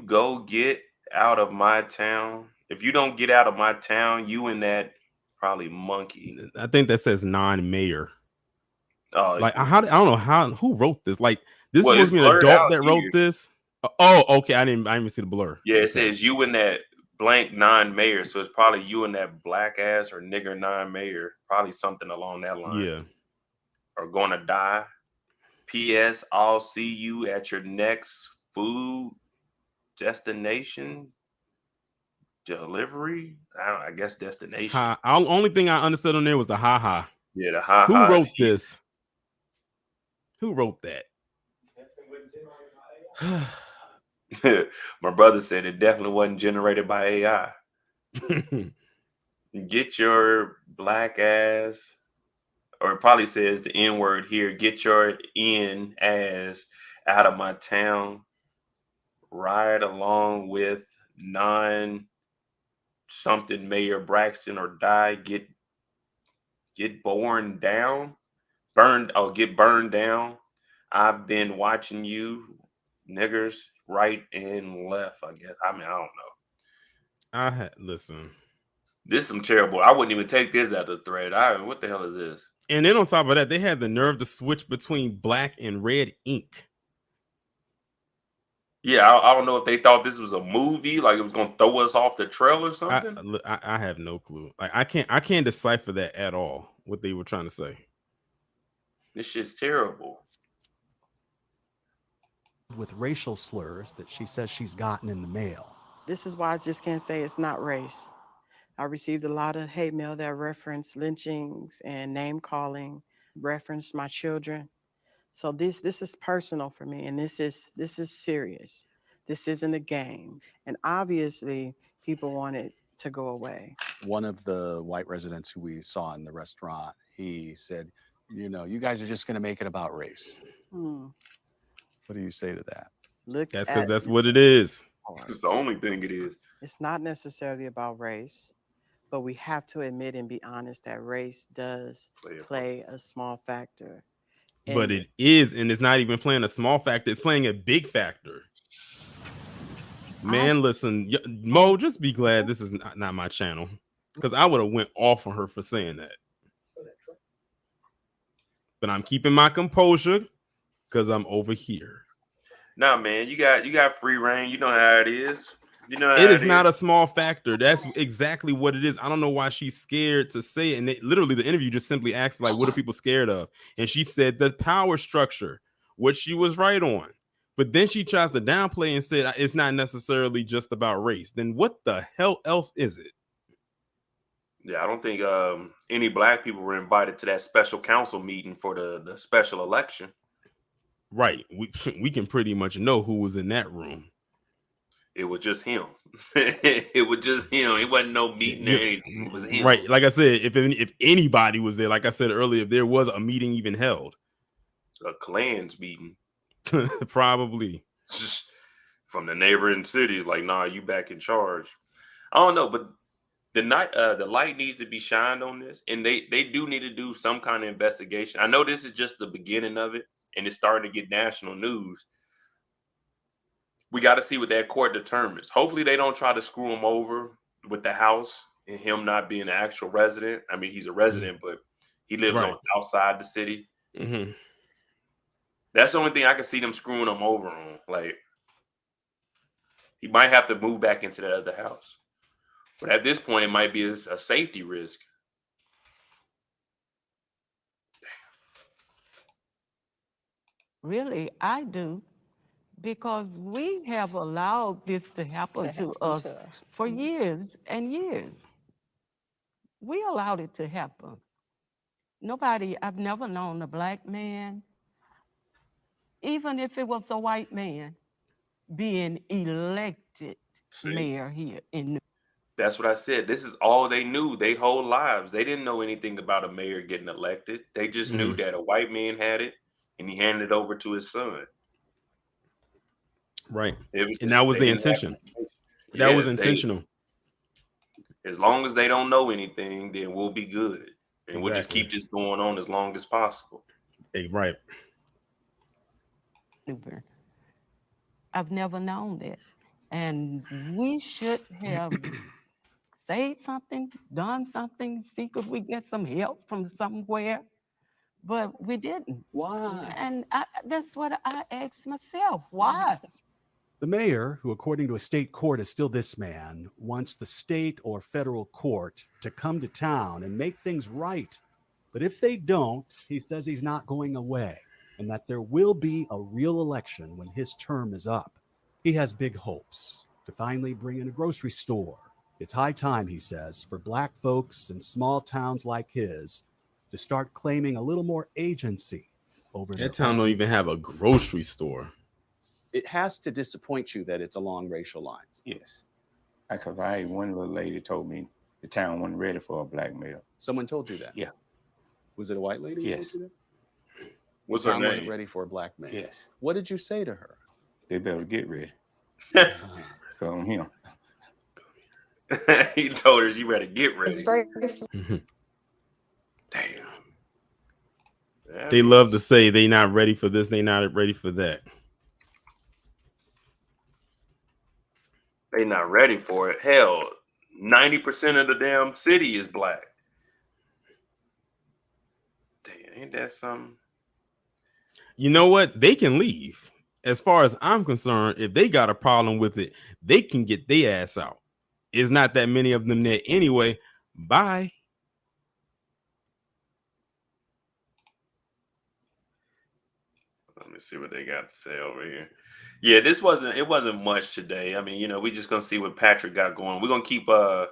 go get out of my town, if you don't get out of my town, you and that probably monkey. I think that says non-mayor. Oh, I don't know who wrote this. Like, this well, is supposed to be an adult that wrote here. this. Oh, okay. I didn't even see the blur. Yeah, it Okay. says you and that blank non-mayor. So it's probably you and that black ass or nigger non-mayor. Probably something along that line. Yeah. Are gonna die. P.S. I'll see you at your next food destination delivery. I guess destination. Only thing I understood on there was the ha. Yeah, the ha. Who wrote this? Who wrote that? My brother said it definitely wasn't generated by AI. Get your black ass, or it probably says the N word here. Get your N ass out of my town. Ride along with non something Mayor Braxton or die. Get born down. Get burned down. I've been watching you niggers right and left, I guess. I mean, I don't know. Listen. This is some terrible. I wouldn't even take this as a thread. What the hell is this? And then on top of that, they had the nerve to switch between black and red ink. Yeah, I don't know if they thought this was a movie, like it was gonna throw us off the trail or something. I have no clue. Like I can't decipher that at all. What they were trying to say. This shit's terrible. With racial slurs that she says she's gotten in the mail. This is why I just can't say it's not race. I received a lot of hate mail that referenced lynchings and name calling, referenced my children. So this is personal for me, and this is serious. This isn't a game, and obviously people want it to go away. One of the white residents who we saw in the restaurant, he said, "You know, you guys are just going to make it about race." What do you say to that? That's because that's what it is. It's the only thing it is. It's not necessarily about race, but we have to admit and be honest that race does play a small factor. But it is, and it's not even playing a small factor. It's playing a big factor. Man, listen, Mo, just be glad this is not my channel, because I would have went off on her for saying that. But I'm keeping my composure because I'm over here. Nah, man, you got free reign. You know how it is. You know it is not a small factor. That's exactly what it is. I don't know why she's scared to say it. And literally, the interview just simply asked, like, what are people scared of? And she said the power structure, which she was right on. But then she tries to downplay and said it's not necessarily just about race. Then what the hell else is it? Yeah, I don't think any black people were invited to that special council meeting for the special election. Right. We can pretty much know who was in that room. It was just him. It was just him. It wasn't no meeting or anything. It was him. Right. Like I said, if anybody was there, like I said earlier, if there was a meeting even held. A Klans meeting. Probably. From the neighboring cities, like, nah, you back in charge. I don't know, but the light needs to be shined on this. And they do need to do some kind of investigation. I know this is just the beginning of it, and it's starting to get national news. We got to see what that court determines. Hopefully they don't try to screw him over with the house and him not being an actual resident. I mean, he's a resident, but he lives on outside the city. Mm-hmm. That's the only thing I can see them screwing him over on. Like, he might have to move back into that other house. But at this point, it might be a safety risk. Really, I do. Because we have allowed this to happen to us for years and years. We allowed it to happen. I've never known a black man, even if it was a white man, being elected mayor here in Newbern. That's what I said. This is all they knew their whole lives. They didn't know anything about a mayor getting elected. They just knew that a white man had it, and he handed it over to his son. Right. And that was the intention. That was intentional. As long as they don't know anything, then we'll be good. And we'll just keep this going on as long as possible. Hey, right. I've never known that. And we should have said something, done something, see if we get some help from somewhere. But we didn't. Why? And that's what I asked myself. Why? The mayor, who according to a state court is still this man, wants the state or federal court to come to town and make things right. But if they don't, he says he's not going away and that there will be a real election when his term is up. He has big hopes to finally bring in a grocery store. It's high time, he says, for black folks in small towns like his to start claiming a little more agency over that town don't even have a grocery store. it has to disappoint you that it's along racial lines. Yes. Because one little lady told me the town wasn't ready for a black male. Someone told you that? Yeah. Was it a white lady? Who Yes. told you that? What's the her town name? wasn't ready for a black man. Yes. What did you say to her? They better get ready. Come him. He told her you better get ready. It's very Damn. They love to say they not ready for this, they not ready for that. They not ready for it. Hell, 90% of the damn city is black. Damn, ain't that something? You know what? They can leave. As far as I'm concerned, if they got a problem with it, they can get their ass out. It's not that many of them there anyway. Bye. Let me see what they got to say over here. Yeah, it wasn't much today. I mean, you know, we just gonna see what Patrick got going. We're gonna keep a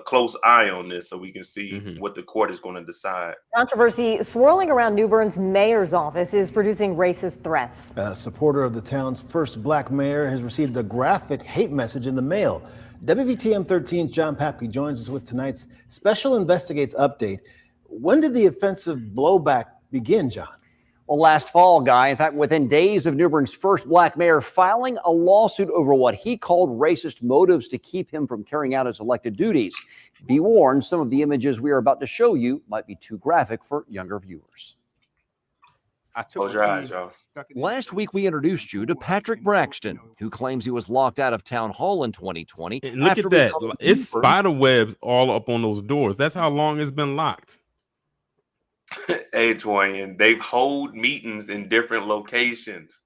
close eye on this so we can see what the court is going to decide. Controversy swirling around Newbern's mayor's office is producing racist threats. A supporter of the town's first black mayor has received a graphic hate message in the mail. WVTM 13's John Papke joins us with tonight's Special Investigates update. When did the offensive blowback begin, John? Well, last fall, Guy. In fact, within days of Newbern's first black mayor filing a lawsuit over what he called racist motives to keep him from carrying out his elected duties. Be warned, some of the images we are about to show you might be too graphic for younger viewers. Close your eyes, y'all. Last week, we introduced you to Patrick Braxton, who claims he was locked out of town hall in 2020. And look at that. It's spider webs all up on those doors. That's how long it's been locked. Hey, Torian, they've hold meetings in different locations.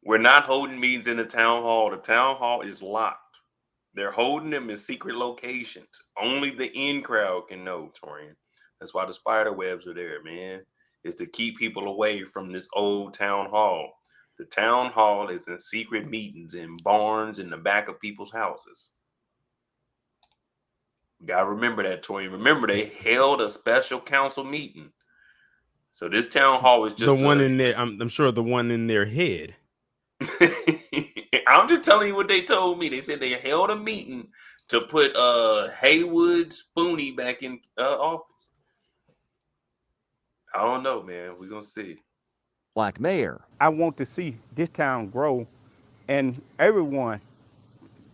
We're not holding meetings in the town hall. The town hall is locked. They're holding them in secret locations. Only the in crowd can know, Torian. That's why the spider webs are there, man. Is to keep people away from this old town hall. The town hall is in secret meetings in barns in the back of people's houses. Gotta remember that, Torian. Remember, they held a special council meeting. So this town hall is just the one in there. I'm sure the one in their head. I'm just telling you what they told me. They said they held a meeting to put Haywood Spooney back in office. I don't know, man. We're gonna see. Black mayor. I want to see this town grow and everyone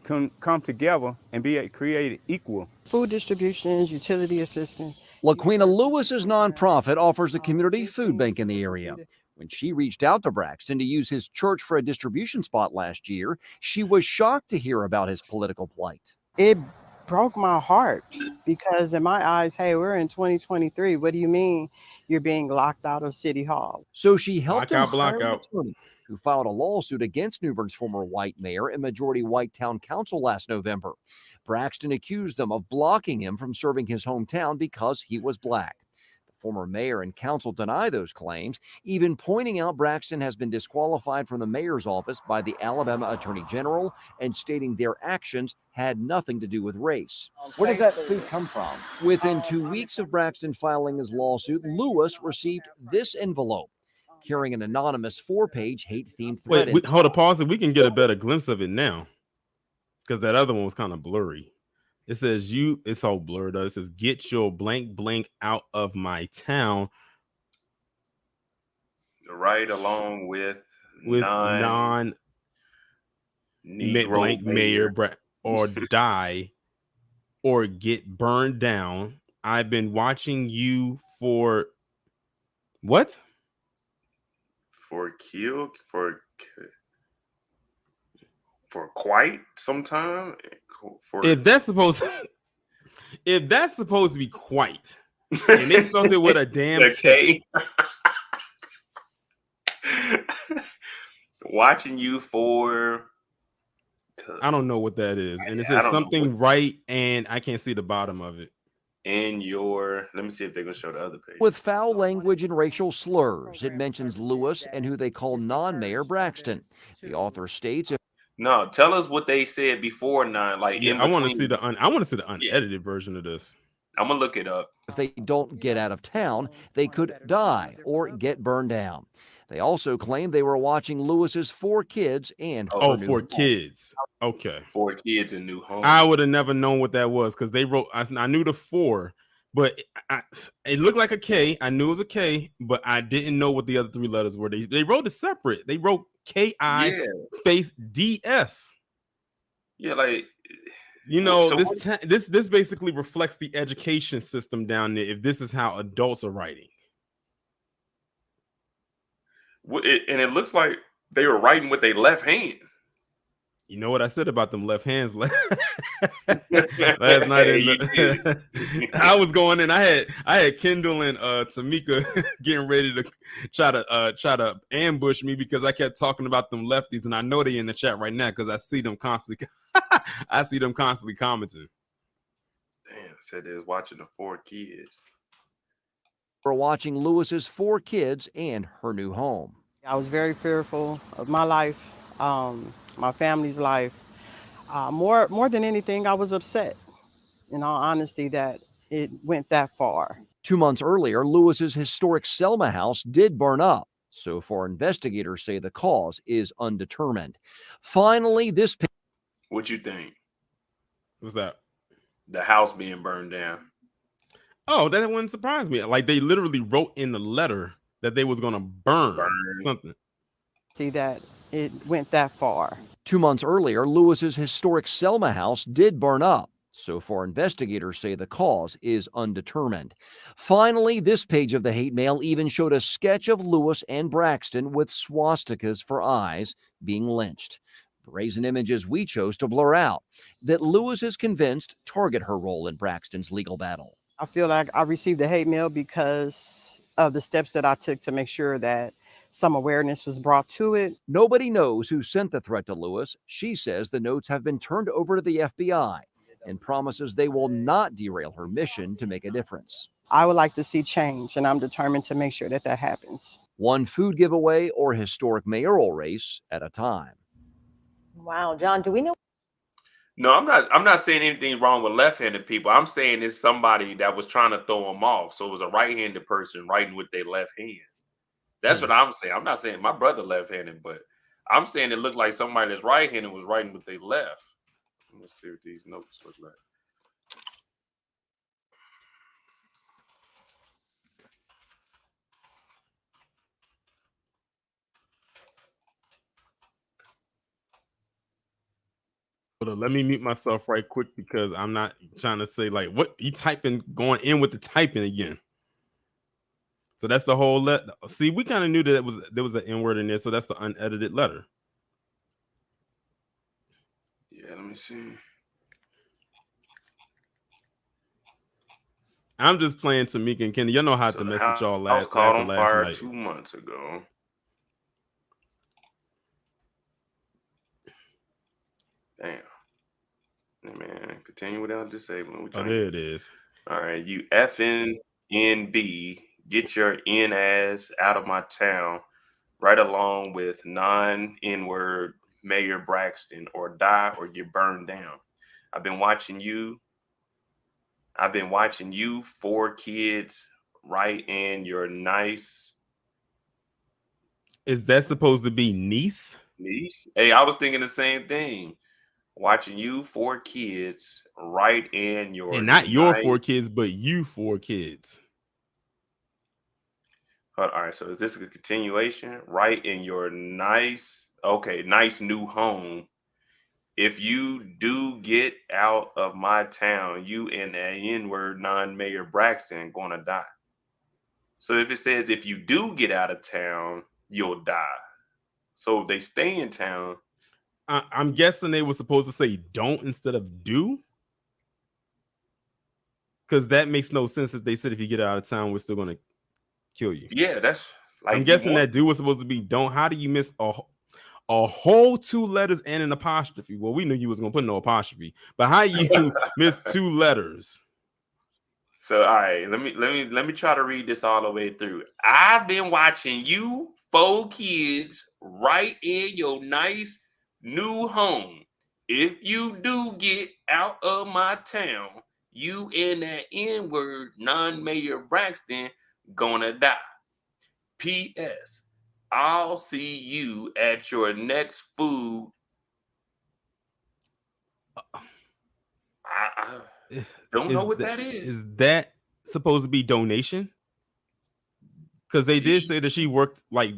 can come together and be created equal. Food distributions, utility assistance. LaQuina Lewis's nonprofit offers a community food bank in the area. When she reached out to Braxton to use his church for a distribution spot last year, she was shocked to hear about his political plight. It broke my heart because in my eyes, hey, we're in 2023. What do you mean you're being locked out of City Hall? So she helped him hire an Blackout. attorney who filed a lawsuit against Newbern's former white mayor and majority white town council last November. Braxton accused them of blocking him from serving his hometown because he was black. The former mayor and council deny those claims, even pointing out Braxton has been disqualified from the mayor's office by the Alabama Attorney General and stating their actions had nothing to do with race. Where does that food come from? Within 2 weeks of Braxton filing his lawsuit, Lewis received this envelope carrying an anonymous 4-page hate-themed thread. Wait, hold a pause. We can get a better glimpse of it now, because that other one was kind of blurry. It says it's all blurred up. It says, "Get your blank blank out of my town." Right along with non blank mayor or die or get burned down. I've been watching you for what? For quite some time. If that's supposed to be quite, and they spelled it with a damn K. Watching you for, I don't know what that is, and it says something right, and I can't see the bottom of it. In your, let me see if they're gonna show the other page. With foul language and racial slurs, it mentions Lewis and who they call non-mayor Braxton. The author states, "No, tell us what they said before 9." Like, I want to see the unedited version of this. I'm gonna look it up. If they don't get out of town, they could die or get burned down. They also claimed they were watching Lewis's 4 kids and her new 4 home. kids. Okay. 4 kids in new home. I would have never known what that was because they wrote. I knew the 4, but it looked like a K. I knew it was a K, but I didn't know what the other 3 letters were. They wrote it separate. They wrote KI space DS. Yeah, like so this basically reflects the education system down there. If this is how adults are writing, and it looks like they were writing with their left hand. You know what I said about them left hands last night? I was going in. I had Kendall and Tamika getting ready to try to ambush me because I kept talking about them lefties, and I know they in the chat right now because I see them constantly. I see them constantly commenting. Damn, said they was watching the 4 kids. For watching Lewis's 4 kids and her new home. I was very fearful of my life, my family's life. More than anything, I was upset, in all honesty, that it went that far. 2 months earlier, Lewis's historic Selma house did burn up. So far, investigators say the cause is undetermined. Finally, this. What you think? What's that? The house being burned down. Oh, that wouldn't surprise me. Like they literally wrote in the letter that they was gonna burn something. See that it went that far. 2 months earlier, Lewis's historic Selma house did burn up. So far, investigators say the cause is undetermined. Finally, this page of the hate mail even showed a sketch of Lewis and Braxton with swastikas for eyes being lynched. Brazen images we chose to blur out that Lewis is convinced target her role in Braxton's legal battle. I feel like I received the hate mail because of the steps that I took to make sure that some awareness was brought to it. Nobody knows who sent the threat to Lewis. She says the notes have been turned over to the FBI and promises they will not derail her mission to make a difference. I would like to see change, and I'm determined to make sure that that happens. One food giveaway or historic mayoral race at a time. Wow, John, do we know? No, I'm not saying anything wrong with left-handed people. I'm saying it's somebody that was trying to throw them off. So it was a right-handed person writing with their left hand. That's what I'm saying. I'm not saying my brother left-handed, but I'm saying it looked like somebody that's right-handed was writing with their left. Let's see what these notes look like. Hold on, let me mute myself right quick because I'm not trying to say like what you typing going in with the typing again. So that's the whole letter. See, we kind of knew that there was an N word in there, so that's the unedited letter. Yeah, let me see. I'm just playing Tamika and Kenny. Y'all know how to mess with y'all last fire night. 2 months ago. Damn. Hey, man, continue without disabling. Oh, there it is. All right, you effing NB, get your N ass out of my town, right along with non-N-word Mayor Braxton, or die or get burned down. I've been watching you 4 kids right in your nice. Is that supposed to be niece? Niece? Hey, I was thinking the same thing. Watching you 4 kids right in your. And not your 4 kids, but you 4 kids. All right, so is this a continuation? Right in your nice new home. If you do get out of my town, you and that N-word non-Mayor Braxton gonna die. So if it says if you do get out of town, you'll die. So if they stay in town. I'm guessing they were supposed to say don't instead of do. Because that makes no sense if they said if you get out of town, we're still gonna kill you. Yeah, that's like I'm guessing that do was supposed to be don't. How do you miss a whole 2 letters and an apostrophe? Well, we knew you was gonna put no apostrophe, but how you miss 2 letters? So all right, let me try to read this all the way through. I've been watching you 4 kids right in your nice new home. If you do get out of my town, you and that N-word non-Mayor Braxton gonna die. P.S. I'll see you at your next food. I don't know what that is. Is that supposed to be donation? Because they did say that she worked like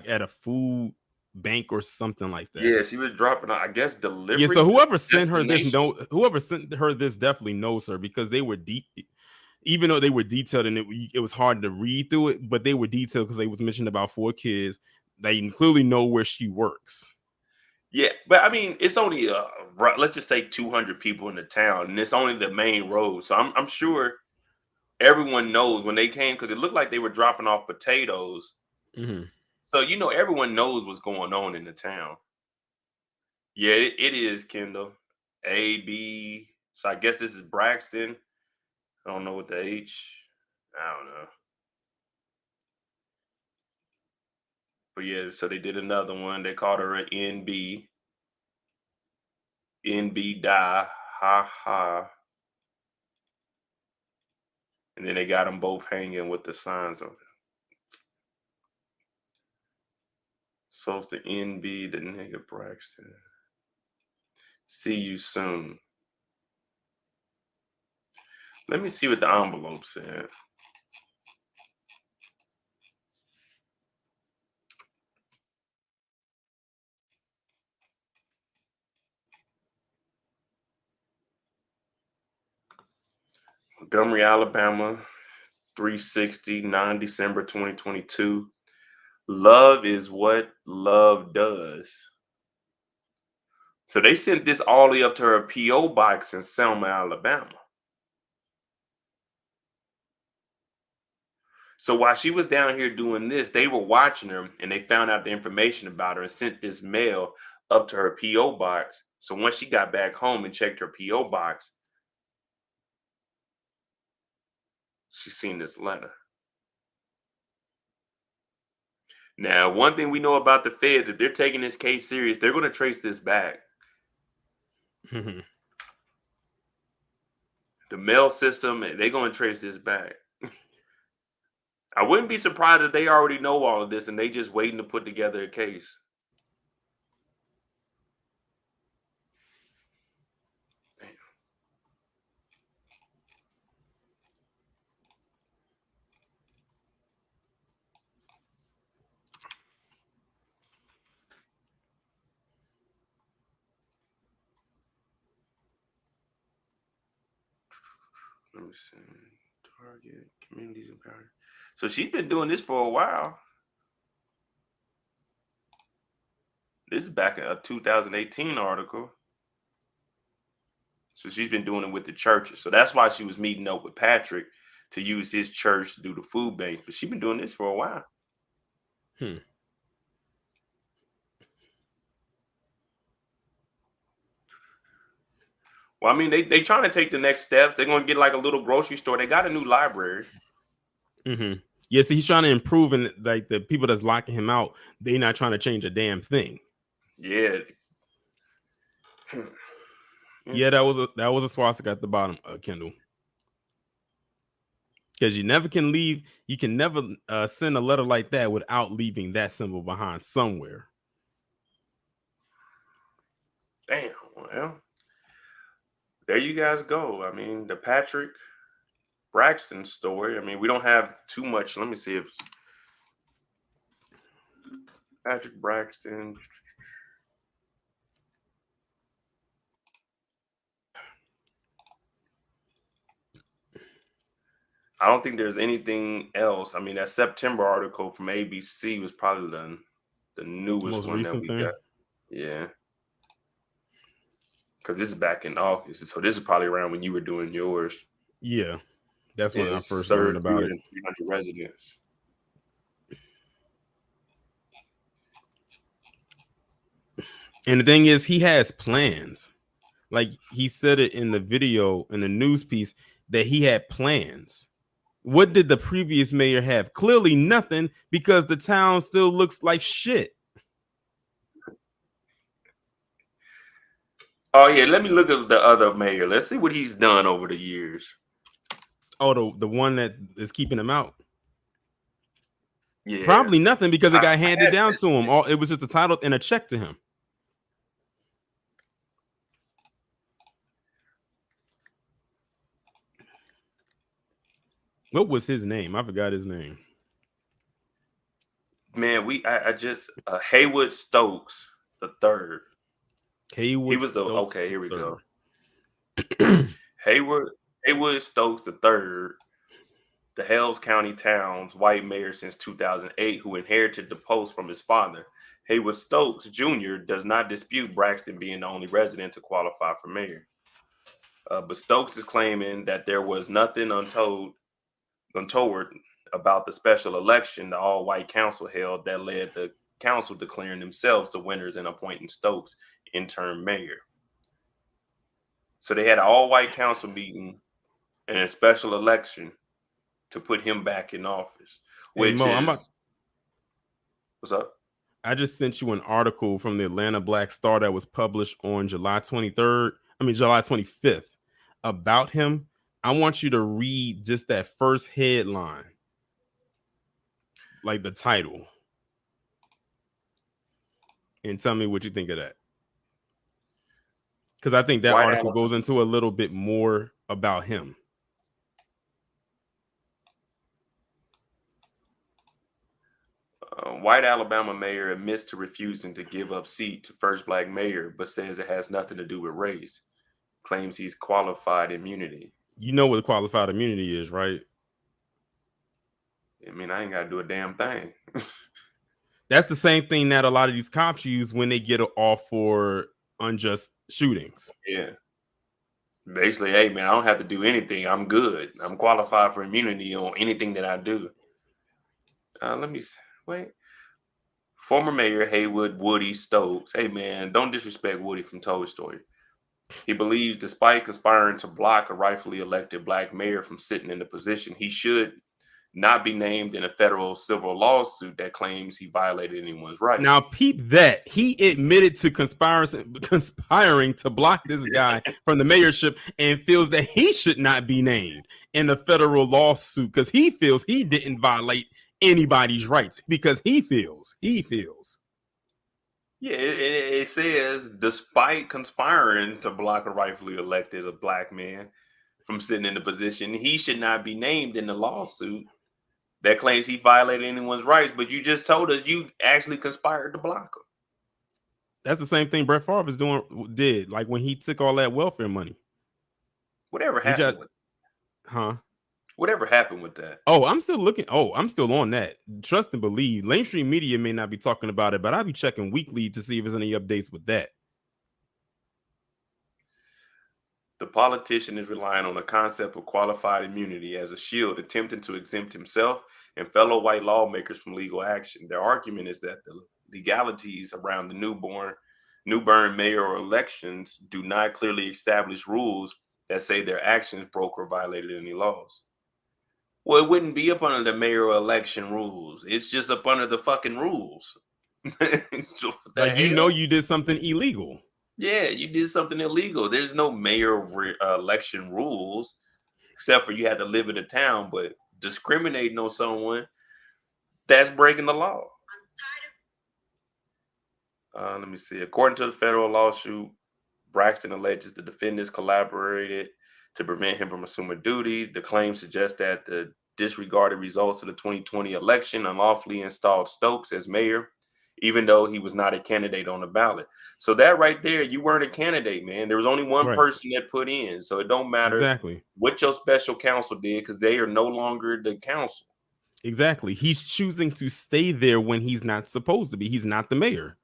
at a food bank or something like that. Yeah, she was dropping, I guess, delivery. Yeah, so whoever to sent her this destination. whoever sent her this definitely knows her, because they were deep. Even though they were detailed and it was hard to read through it, but they were detailed because they was mentioned about 4 kids. They clearly know where she works. Yeah, but I mean, it's only let's just say 200 people in the town, and it's only the main road. So I'm sure everyone knows when they came, because it looked like they were dropping off potatoes. Mm-hmm. So everyone knows what's going on in the town. Yeah, it is Kendall. A-B. So I guess this is Braxton. I don't know what the H. I don't know. But yeah, so they did another one. They called her an NB. NB die. Ha ha. And then they got them both hanging with the signs on it. So it's the NB, the nigga Braxton. See you soon. Let me see what the envelope said. Montgomery, Alabama, 360, December 2022. Love is what love does. So they sent this all the way up to her P.O. box in Selma, Alabama. So while she was down here doing this, they were watching her and they found out the information about her and sent this mail up to her P.O. box. So once she got back home and checked her P.O. box, she seen this letter. Now, one thing we know about the feds, if they're taking this case serious, they're going to trace this back. Mm-hmm. The mail system, they're going to trace this back. I wouldn't be surprised if they already know all of this and they just waiting to put together a case. Damn. Let me see. Target communities empowered. So she's been doing this for a while. This is back in a 2018 article. So she's been doing it with the churches. So that's why she was meeting up with Patrick to use his church to do the food bank. But she's been doing this for a while. Well, I mean, they trying to take the next steps. They're going to get like a little grocery store. They got a new library. Mm-hmm. Yeah, see, he's trying to improve, and like the people that's locking him out, they're not trying to change a damn thing. Yeah. Yeah, that was a swastika at the bottom, Kendall. Because you never can leave, you can never send a letter like that without leaving that symbol behind somewhere. Damn. Well, there you guys go. I mean, the Patrick Braxton story. I mean, we don't have too much. Let me see if Patrick Braxton. I don't think there's anything else. I mean, that September article from ABC was probably the newest Most one that recent we thing. got. Yeah. Because this is back in August. So this is probably around when you were doing yours. Yeah. That's when I first served learned about it. 300 residents. And the thing is, he has plans. Like he said it in the video, in the news piece, that he had plans. What did the previous mayor have? Clearly nothing, because the town still looks like shit. Oh, yeah. Let me look at the other mayor. Let's see what he's done over the years. Oh, the one that is keeping him out. Yeah. Probably nothing because it got handed had down this- to him. It was just a title and a check to him. What was his name? I forgot his name. Man, I just Haywood Stokes the third. Haywood He was the Stokes okay. Here we III. go. Haywood Stokes the third, the Hells County town's white mayor since 2008, who inherited the post from his father. Haywood Stokes Jr. does not dispute Braxton being the only resident to qualify for mayor. But Stokes is claiming that there was nothing untoward about the special election the all-white council held that led the council declaring themselves the winners and appointing Stokes interim mayor. So they had an all-white council meeting and a special election to put him back in office, Hey, which Mo, what's up? I just sent you an article from the Atlanta Black Star that was published on July 25th about him. I want you to read just that first headline, like the title, and tell me what you think of that. Because I think that article goes into a little bit more about him. White Alabama mayor admits to refusing to give up seat to first black mayor, but says it has nothing to do with race. Claims he's qualified immunity. You know what qualified immunity is, right? I mean, I ain't got to do a damn thing. That's the same thing that a lot of these cops use when they get off for unjust shootings. Yeah. Basically, hey, man, I don't have to do anything. I'm good. I'm qualified for immunity on anything that I do. Let me wait. Former Mayor Haywood Woody Stokes. Hey, man, don't disrespect Woody from Toy Story. He believes despite conspiring to block a rightfully elected black mayor from sitting in the position, he should not be named in a federal civil lawsuit that claims he violated anyone's rights. Now, peep that. He admitted to conspiring to block this guy from the mayorship and feels that he should not be named in a federal lawsuit because he feels he didn't violate anybody's rights because he feels. Yeah, it says despite conspiring to block a rightfully elected black man from sitting in the position, he should not be named in the lawsuit that claims he violated anyone's rights. But you just told us you actually conspired to block him. That's the same thing Brett Favre did, like when he took all that welfare money. Whatever happened with Whatever happened with that? Oh, I'm still looking. Oh, I'm still on that. Trust and believe. Mainstream media may not be talking about it, but I'll be checking weekly to see if there's any updates with that. The politician is relying on the concept of qualified immunity as a shield, attempting to exempt himself and fellow white lawmakers from legal action. Their argument is that the legalities around the Newbern mayoral elections do not clearly establish rules that say their actions broke or violated any laws. Well, it wouldn't be up under the mayoral election rules. It's just up under the fucking rules. Like, you know, you did something illegal. Yeah, you did something illegal. There's no mayoral election rules, except for you had to live in a town. But discriminating on someone, that's breaking the law. Let me see. According to the federal lawsuit, Braxton alleges the defendants collaborated to prevent him from assuming duty. The claim suggests that the disregarded results of the 2020 election unlawfully installed Stokes as mayor, even though he was not a candidate on the ballot. So that right there, you weren't a candidate, man. There was only one person that put in. So it don't matter what your special counsel did because they are no longer the council. Exactly. He's choosing to stay there when he's not supposed to be. He's not the mayor.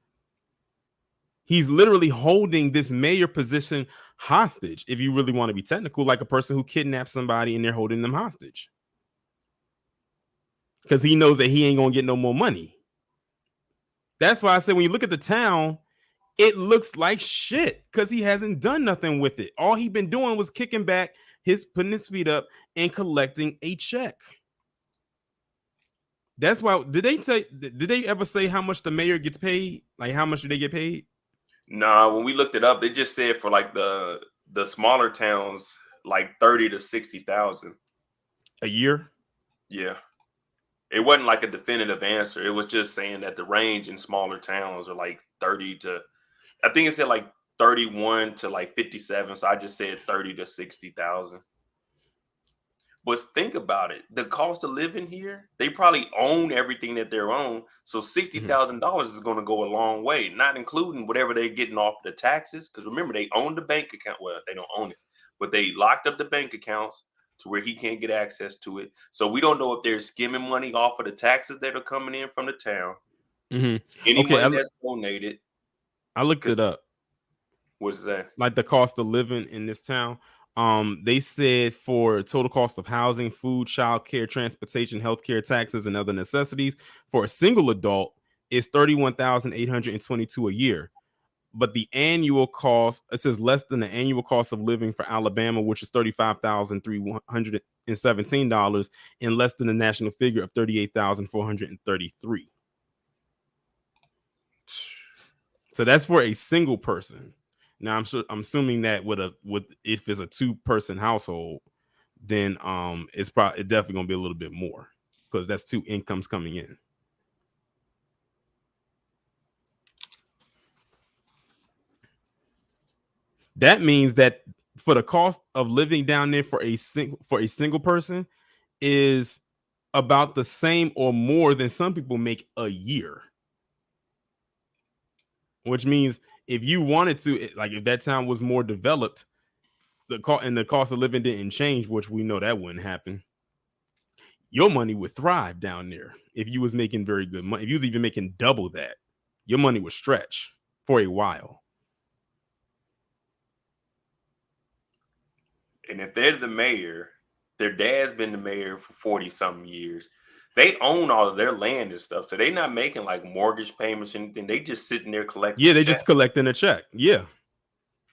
He's literally holding this mayor position hostage, if you really want to be technical, like a person who kidnaps somebody and they're holding them hostage. Because he knows that he ain't going to get no more money. That's why I said when you look at the town, it looks like shit because he hasn't done nothing with it. All he been doing was kicking back, putting his feet up and collecting a check. That's why, did they ever say how much the mayor gets paid? Like, how much do they get paid? Nah, when we looked it up, it just said for like the smaller towns, like 30 to 60,000 a year. Yeah. It wasn't like a definitive answer. It was just saying that the range in smaller towns are like 30 to, I think it said like 31 to like 57. So I just said 30 to 60,000. But think about it. The cost of living here, they probably own everything that they're on. So $60,000 is going to go a long way, not including whatever they're getting off the taxes. Because remember, they own the bank account. Well, they don't own it, but they locked up the bank accounts to where he can't get access to it. So we don't know if they're skimming money off of the taxes that are coming in from the town. Any Okay, money that's donated. I looked it up. What's that? Like the cost of living in this town. They said for total cost of housing, food, childcare, transportation, healthcare, taxes, and other necessities for a single adult is $31,822 a year. But the annual cost, it says less than the annual cost of living for Alabama, which is $35,317, and less than the national figure of $38,433. So that's for a single person. Now I'm assuming that if it's a 2-person household, then it's definitely gonna be a little bit more because that's 2 incomes coming in. That means that for the cost of living down there for a single person is about the same or more than some people make a year. Which means if you wanted to, like if that town was more developed, the cost of living didn't change, which we know that wouldn't happen. Your money would thrive down there if you was making very good money. If you was even making double that, your money would stretch for a while. And if they're the mayor, their dad's been the mayor for 40 something years. They own all of their land and stuff. So they're not making like mortgage payments or anything. They just sitting there collecting. Yeah, they just collecting a check. Yeah.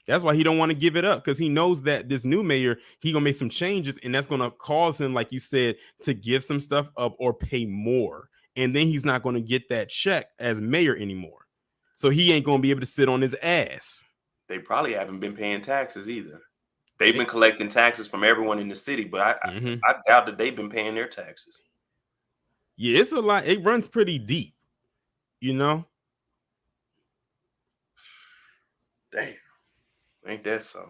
That's why he don't want to give it up, because he knows that this new mayor, he gonna make some changes, and that's gonna cause him, like you said, to give some stuff up or pay more. And then he's not gonna get that check as mayor anymore. So he ain't gonna be able to sit on his ass. They probably haven't been paying taxes either. They've been collecting taxes from everyone in the city, but I doubt that they've been paying their taxes. Yeah, it's a lot. It runs pretty deep, you know. Damn, ain't that something?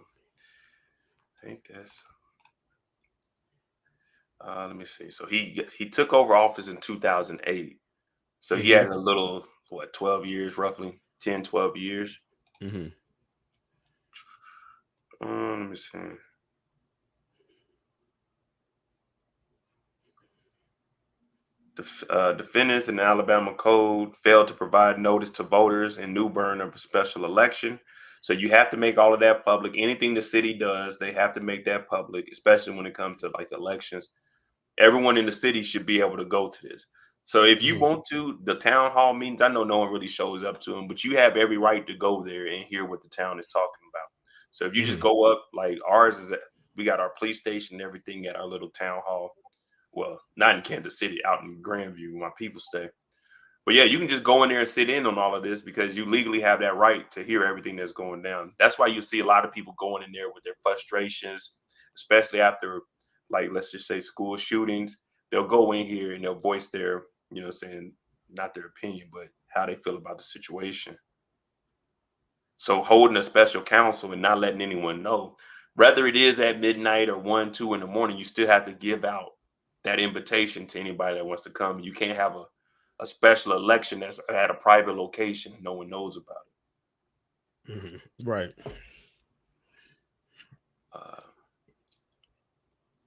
Ain't that something? Let me see. So he took over office in 2008. So he had a little 12 years, roughly 10, 12 years. Let me see. Defendants in the Alabama Code failed to provide notice to voters in Newbern of a special election. So you have to make all of that public. Anything the city does, they have to make that public, especially when it comes to like elections. Everyone in the city should be able to go to this. So if you want to, the town hall meetings, I know no one really shows up to them, but you have every right to go there and hear what the town is talking about. So if you just go up, like ours is, we got our police station and everything at our little town hall. Well, not in Kansas City, out in Grandview, where my people stay. But yeah, you can just go in there and sit in on all of this because you legally have that right to hear everything that's going down. That's why you see a lot of people going in there with their frustrations, especially after, like, let's just say school shootings. They'll go in here and they'll voice their, saying not their opinion, but how they feel about the situation. So holding a special counsel and not letting anyone know, whether it is at midnight or 1, 2 in the morning, you still have to give out that invitation to anybody that wants to come. You can't have a special election that's at a private location and no one knows about it. Right.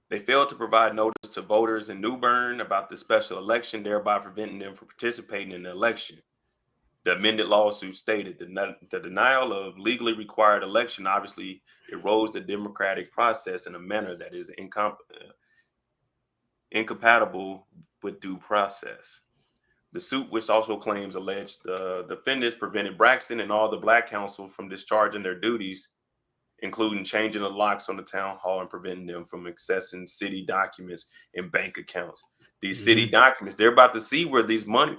They failed to provide notice to voters in Newbern about the special election, thereby preventing them from participating in the election. The amended lawsuit stated the denial of legally required election obviously erodes the democratic process in a manner that is incompatible with due process. The suit, which also claims alleged the defendants prevented Braxton and all the Black council from discharging their duties, including changing the locks on the town hall and preventing them from accessing city documents and bank accounts. These city documents, they're about to see where these money,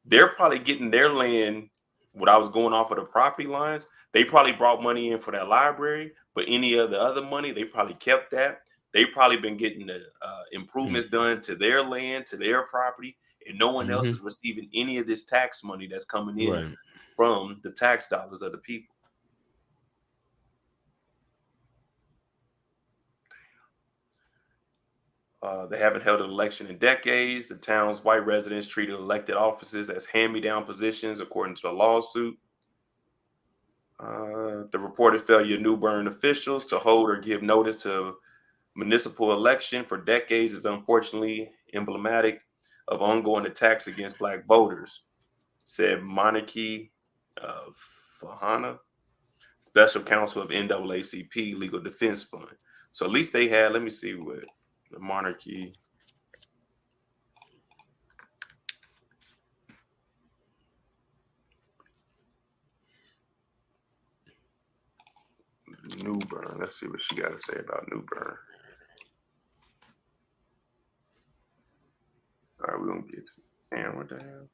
they're probably getting their land. What I was going off of the property lines, they probably brought money in for that library, but any of the other money, they probably kept that. They've probably been getting the improvements done to their land, to their property, and no one else is receiving any of this tax money that's coming in Right. from the tax dollars of the people. They haven't held an election in decades. The town's white residents treated elected offices as hand-me-down positions, according to the lawsuit. The reported failure of Newbern officials to hold or give notice to municipal election for decades is unfortunately emblematic of ongoing attacks against Black voters, said Monarchy Fahana, special counsel of NAACP Legal Defense Fund. So at least they had, let me see what the Monarchy. Newbern. Let's see what she got to say about Newbern. All right, we're going to get hammered down.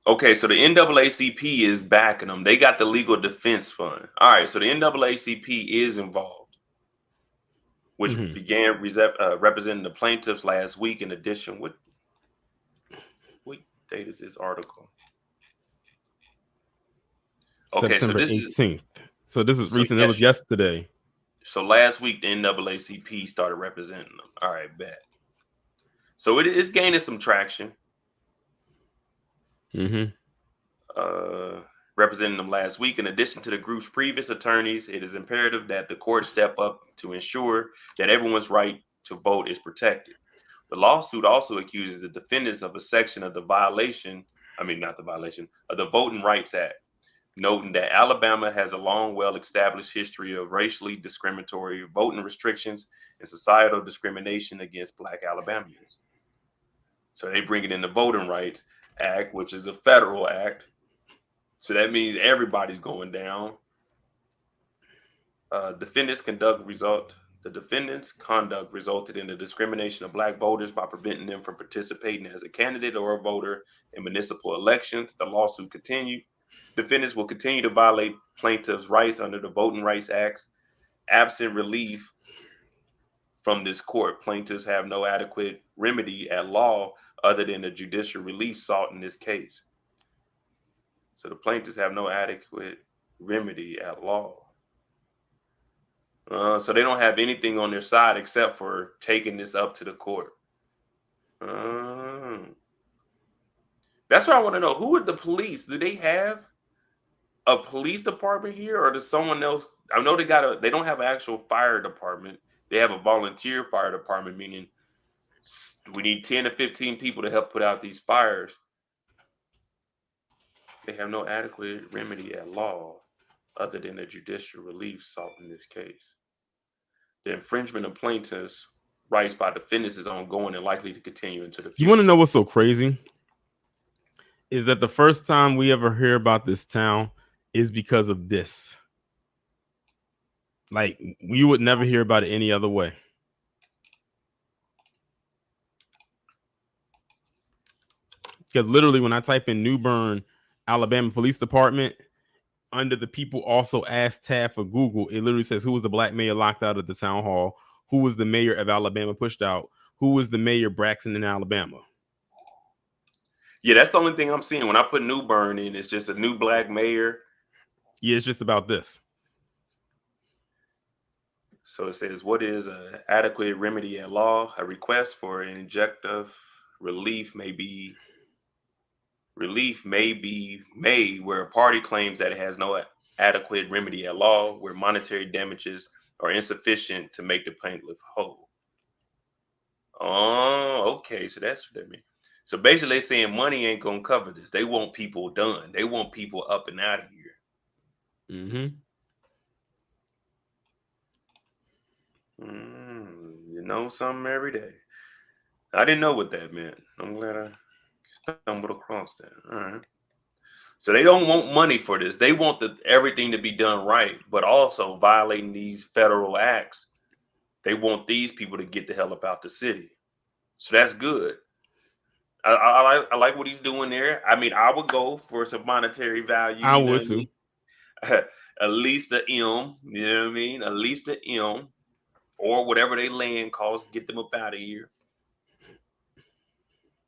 Okay, so the NAACP is backing them. They got the Legal Defense Fund. All right, so the NAACP is involved, which began representing the plaintiffs last week. In addition, what date is this article? Okay, September 18th. So this is recent. It was yesterday. So last week, the NAACP started representing them. All right, bet. So it is gaining some traction. Representing them last week. In addition to the group's previous attorneys, it is imperative that the court step up to ensure that everyone's right to vote is protected. The lawsuit also accuses the defendants of a section of the of the Voting Rights Act, noting that Alabama has a long, well-established history of racially discriminatory voting restrictions and societal discrimination against Black Alabamians. So they bring it in the Voting Rights Act, which is a federal act. So that means everybody's going down. The defendants' conduct resulted in the discrimination of Black voters by preventing them from participating as a candidate or a voter in municipal elections. The lawsuit continued. Defendants will continue to violate plaintiffs' rights under the Voting Rights Act. Absent relief from this court, plaintiffs have no adequate remedy at law other than the judicial relief sought in this case. So the plaintiffs have no adequate remedy at law. So they don't have anything on their side except for taking this up to the court. That's what I want to know. Who are the police? Do they have a police department here, or does someone else? I know they don't have an actual fire department. They have a volunteer fire department, meaning we need 10 to 15 people to help put out these fires. They have no adequate remedy at law other than the judicial relief sought in this case. The infringement of plaintiffs' rights by defendants is ongoing and likely to continue into the future. You want to know what's so crazy? Is that the first time we ever hear about this town is because of this. Like, you would never hear about it any other way. Because literally when I type in Newbern, Alabama Police Department, under the people also asked tab for Google, it literally says who was the Black mayor locked out of the town hall, who was the mayor of Alabama pushed out, who was the mayor Braxton in Alabama. Yeah, that's the only thing I'm seeing. When I put Newbern in, it's just a new Black mayor. Yeah, it's just about this. So it says, what is an adequate remedy at law? A request for an injunctive relief may be made where a party claims that it has no adequate remedy at law, where monetary damages are insufficient to make the plaintiff whole. Oh, okay. So that's what that means. So basically they're saying money ain't gonna cover this. They want people done. They want people up and out of here. You know something every day. I didn't know what that meant. I'm glad I stumbled across that. All right. So they don't want money for this. They want everything to be done right, but also violating these federal acts. They want these people to get the hell up out the city. So that's good. I like what he's doing there. I mean, I would go for some monetary value. I would too. at least the M, you know what I mean? At least the M, or whatever they land costs, get them up out of here.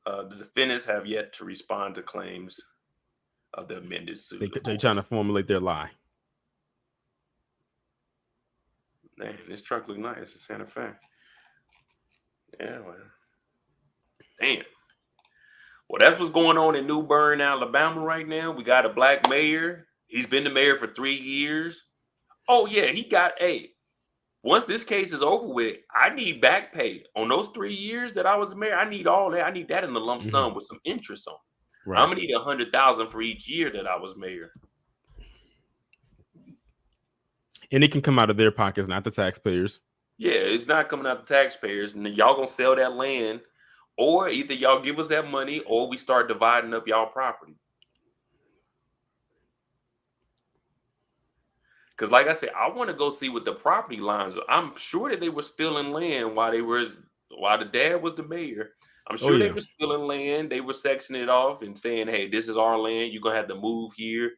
The defendants have yet to respond to claims of the amended suit. They're trying to formulate their lie. Man, this truck look nice. It's Santa Fe. Yeah, well. Damn. Well, that's what's going on in Newbern, Alabama right now. We got a black mayor. He's been the mayor for 3 years. Oh, yeah, he got once this case is over with, I need back pay on those 3 years that I was mayor. I need all that. I need that in the lump sum with some interest on. Right. I'm gonna need $100,000 for each year that I was mayor. And it can come out of their pockets, not the taxpayers. Yeah, it's not coming out the taxpayers, and then y'all gonna sell that land, or either y'all give us that money, or we start dividing up y'all property. Because, like I said, I want to go see what the property lines are. I'm sure that they were stealing land while the dad was the mayor. I'm sure they were stealing land. They were sectioning it off and saying, "Hey, this is our land. You're gonna have to move here,"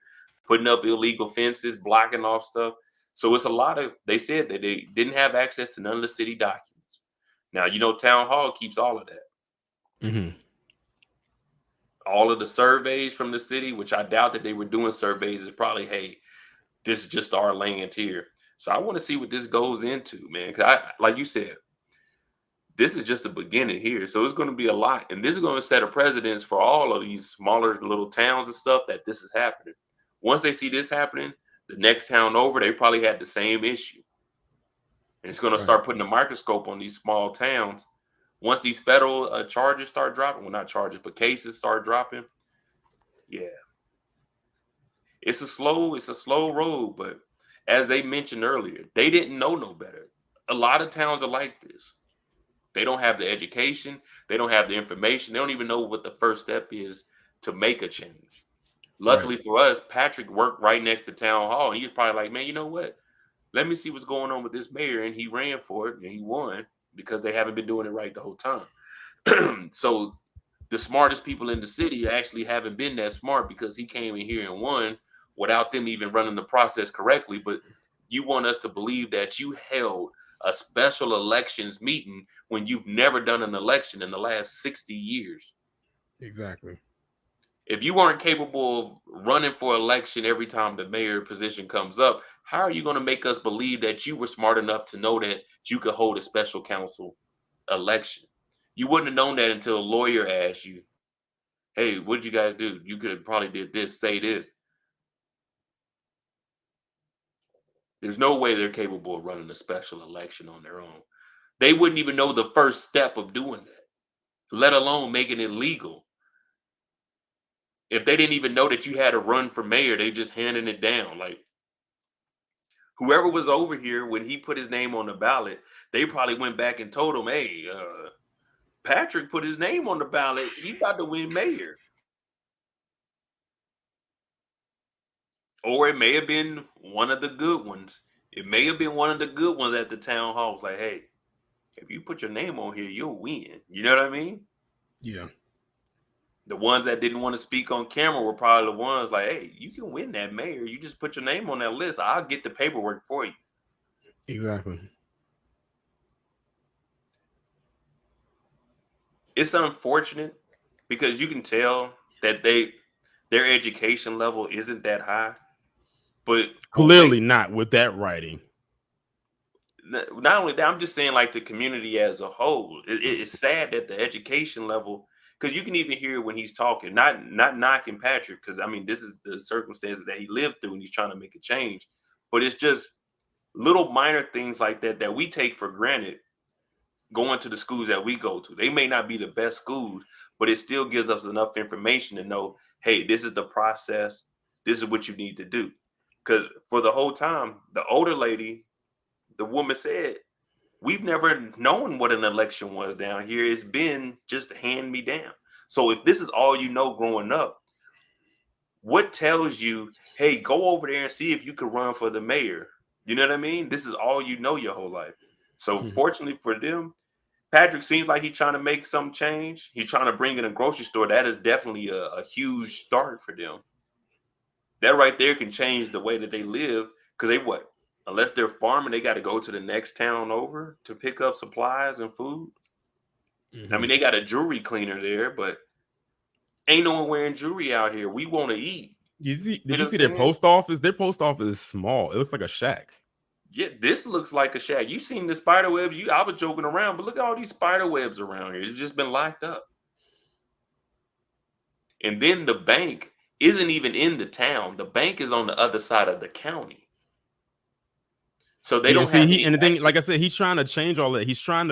putting up illegal fences, blocking off stuff. So it's a lot of. They said that they didn't have access to none of the city documents. Now town hall keeps all of that. All of the surveys from the city, which I doubt that they were doing surveys, is probably, hey, this is just our land here. So I want to see what this goes into, man. Because like you said, this is just the beginning here. So it's going to be a lot. And this is going to set a precedence for all of these smaller little towns and stuff that this is happening. Once they see this happening, the next town over, they probably had the same issue. And it's going to start putting a microscope on these small towns. Once these federal charges start dropping, well, not charges, but cases start dropping. Yeah. It's a slow road, but as they mentioned earlier, they didn't know no better. A lot of towns are like this. They don't have the education. They don't have the information. They don't even know what the first step is to make a change. Luckily for us, Patrick worked right next to town hall, and he was probably like, man, you know what? Let me see what's going on with this mayor. And he ran for it, and he won because they haven't been doing it right the whole time. So the smartest people in the city actually haven't been that smart because he came in here and won without them even running the process correctly. But you want us to believe that you held a special elections meeting when you've never done an election in the last 60 years. Exactly. If you weren't capable of running for election every time the mayor position comes up, how are you going to make us believe that you were smart enough to know that you could hold a special counsel election? You wouldn't have known that until a lawyer asked you, hey, what did you guys do? You could have probably did this, say this. There's no way they're capable of running a special election on their own. They wouldn't even know the first step of doing that, let alone making it legal. If they didn't even know that you had to run for mayor, they just handing it down. Like, whoever was over here when he put his name on the ballot, they probably went back and told him, hey, Patrick put his name on the ballot. He's about to win mayor. Or it may have been one of the good ones. It may have been one of the good ones at the town hall. Like, hey, if you put your name on here, you'll win. You know what I mean? Yeah. The ones that didn't want to speak on camera were probably the ones like, hey, you can win that mayor. You just put your name on that list. I'll get the paperwork for you. Exactly. It's unfortunate because you can tell that their education level isn't that high. But clearly not with that writing. Not only that, I'm just saying like the community as a whole. It's sad that the education level, because you can even hear when he's talking, not knocking Patrick, because I mean, this is the circumstances that he lived through and he's trying to make a change. But it's just little minor things like that we take for granted going to the schools that we go to. They may not be the best schools, but it still gives us enough information to know, hey, this is the process. This is what you need to do. Because for the whole time, the older lady, the woman said, we've never known what an election was down here. It's been just hand me down. So if this is all you know growing up, what tells you, hey, go over there and see if you can run for the mayor? You know what I mean? This is all you know your whole life. So fortunately for them, Patrick seems like he's trying to make some change. He's trying to bring in a grocery store. That is definitely a huge start for them. That right there can change the way that they live Because they what? Unless they're farming, they got to go to the next town over to pick up supplies and food. I mean, they got a jewelry cleaner there, but ain't no one wearing jewelry out here. We want to eat. Did know you what see I'm their saying? post office? Their post office is small. It looks like a shack. Yeah, this looks like a shack. You seen the spider webs? I was joking around, but look at all these spider webs around here. It's just been locked up. And then the bank isn't even in the town. The bank is on the other side of the county. So they don't have any And the thing, access. like I said, he's trying to change all that. He's trying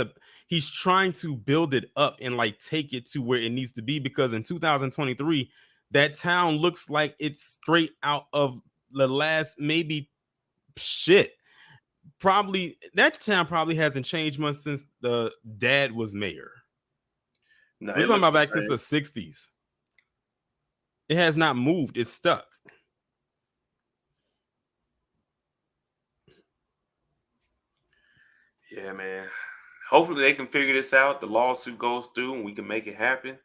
to build it up and like take it to where it needs to be, because in 2023, that town looks like it's straight out of the last maybe probably that town probably hasn't changed much since the dad was mayor. No, We're it talking looks about the back since same. the 60s. It has not moved. It's stuck. Yeah, man. Hopefully they can figure this out. The lawsuit goes through and we can make it happen.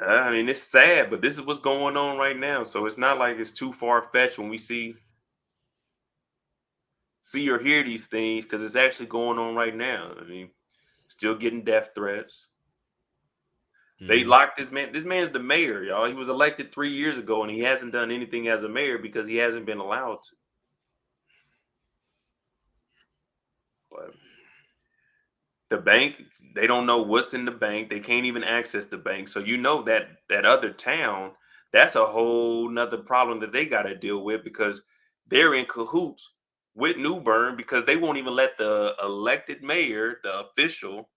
I mean, it's sad, but this is what's going on right now. So it's not like it's too far fetched when we see or hear these things, because it's actually going on right now. I mean, still getting death threats. They locked this man. This man's the mayor, y'all. He was elected 3 years ago, and he hasn't done anything as a mayor because he hasn't been allowed to. But the bank, they don't know what's in the bank. They can't even access the bank. So you know that other town, that's a whole nother problem that they got to deal with, because they're in cahoots with Newbern, because they won't even let the elected mayor, the official,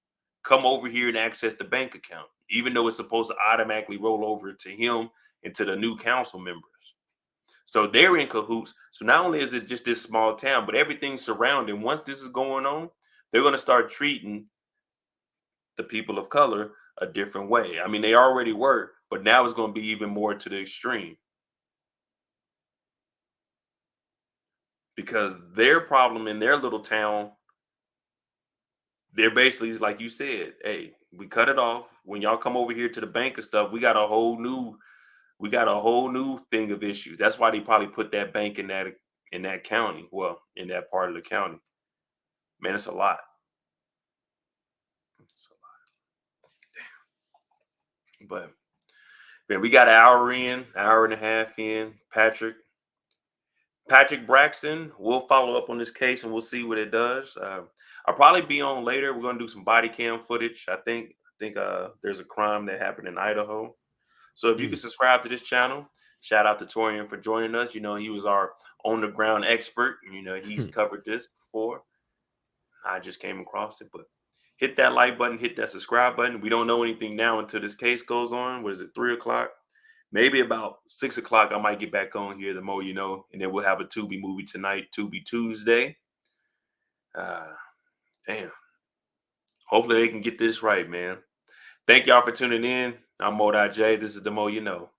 come over here and access the bank account, even though it's supposed to automatically roll over to him and to the new council members. So they're in cahoots. So not only is it just this small town, but everything surrounding, once this is going on, they're going to start treating the people of color a different way. I mean, they already were, but now it's going to be even more to the extreme, because their problem in their little town, they're basically, like you said, hey, we cut it off. When y'all come over here to the bank and stuff, we got a whole new thing of issues. That's why they probably put that bank in that county. Well, in that part of the county. Man, it's a lot. It's a lot. Damn. But man, we got an hour and a half in. Patrick Braxton. We'll follow up on this case and we'll see what it does. I'll probably be on later. We're gonna do some body cam footage. I think there's a crime that happened in Idaho. So if you can subscribe to this channel, shout out to Torian for joining us. You know, he was our on the ground expert. You know, he's covered this before. I just came across it, but hit that like button, hit that subscribe button. We don't know anything now until this case goes on. What is it, 3 o'clock? Maybe about 6 o'clock, I might get back on here, the more you know, and then we'll have a Tubi movie tonight, Tubi Tuesday. Damn. Hopefully they can get this right, man. Thank y'all for tuning in. I'm MoeDotJ. This is the Mo You Know.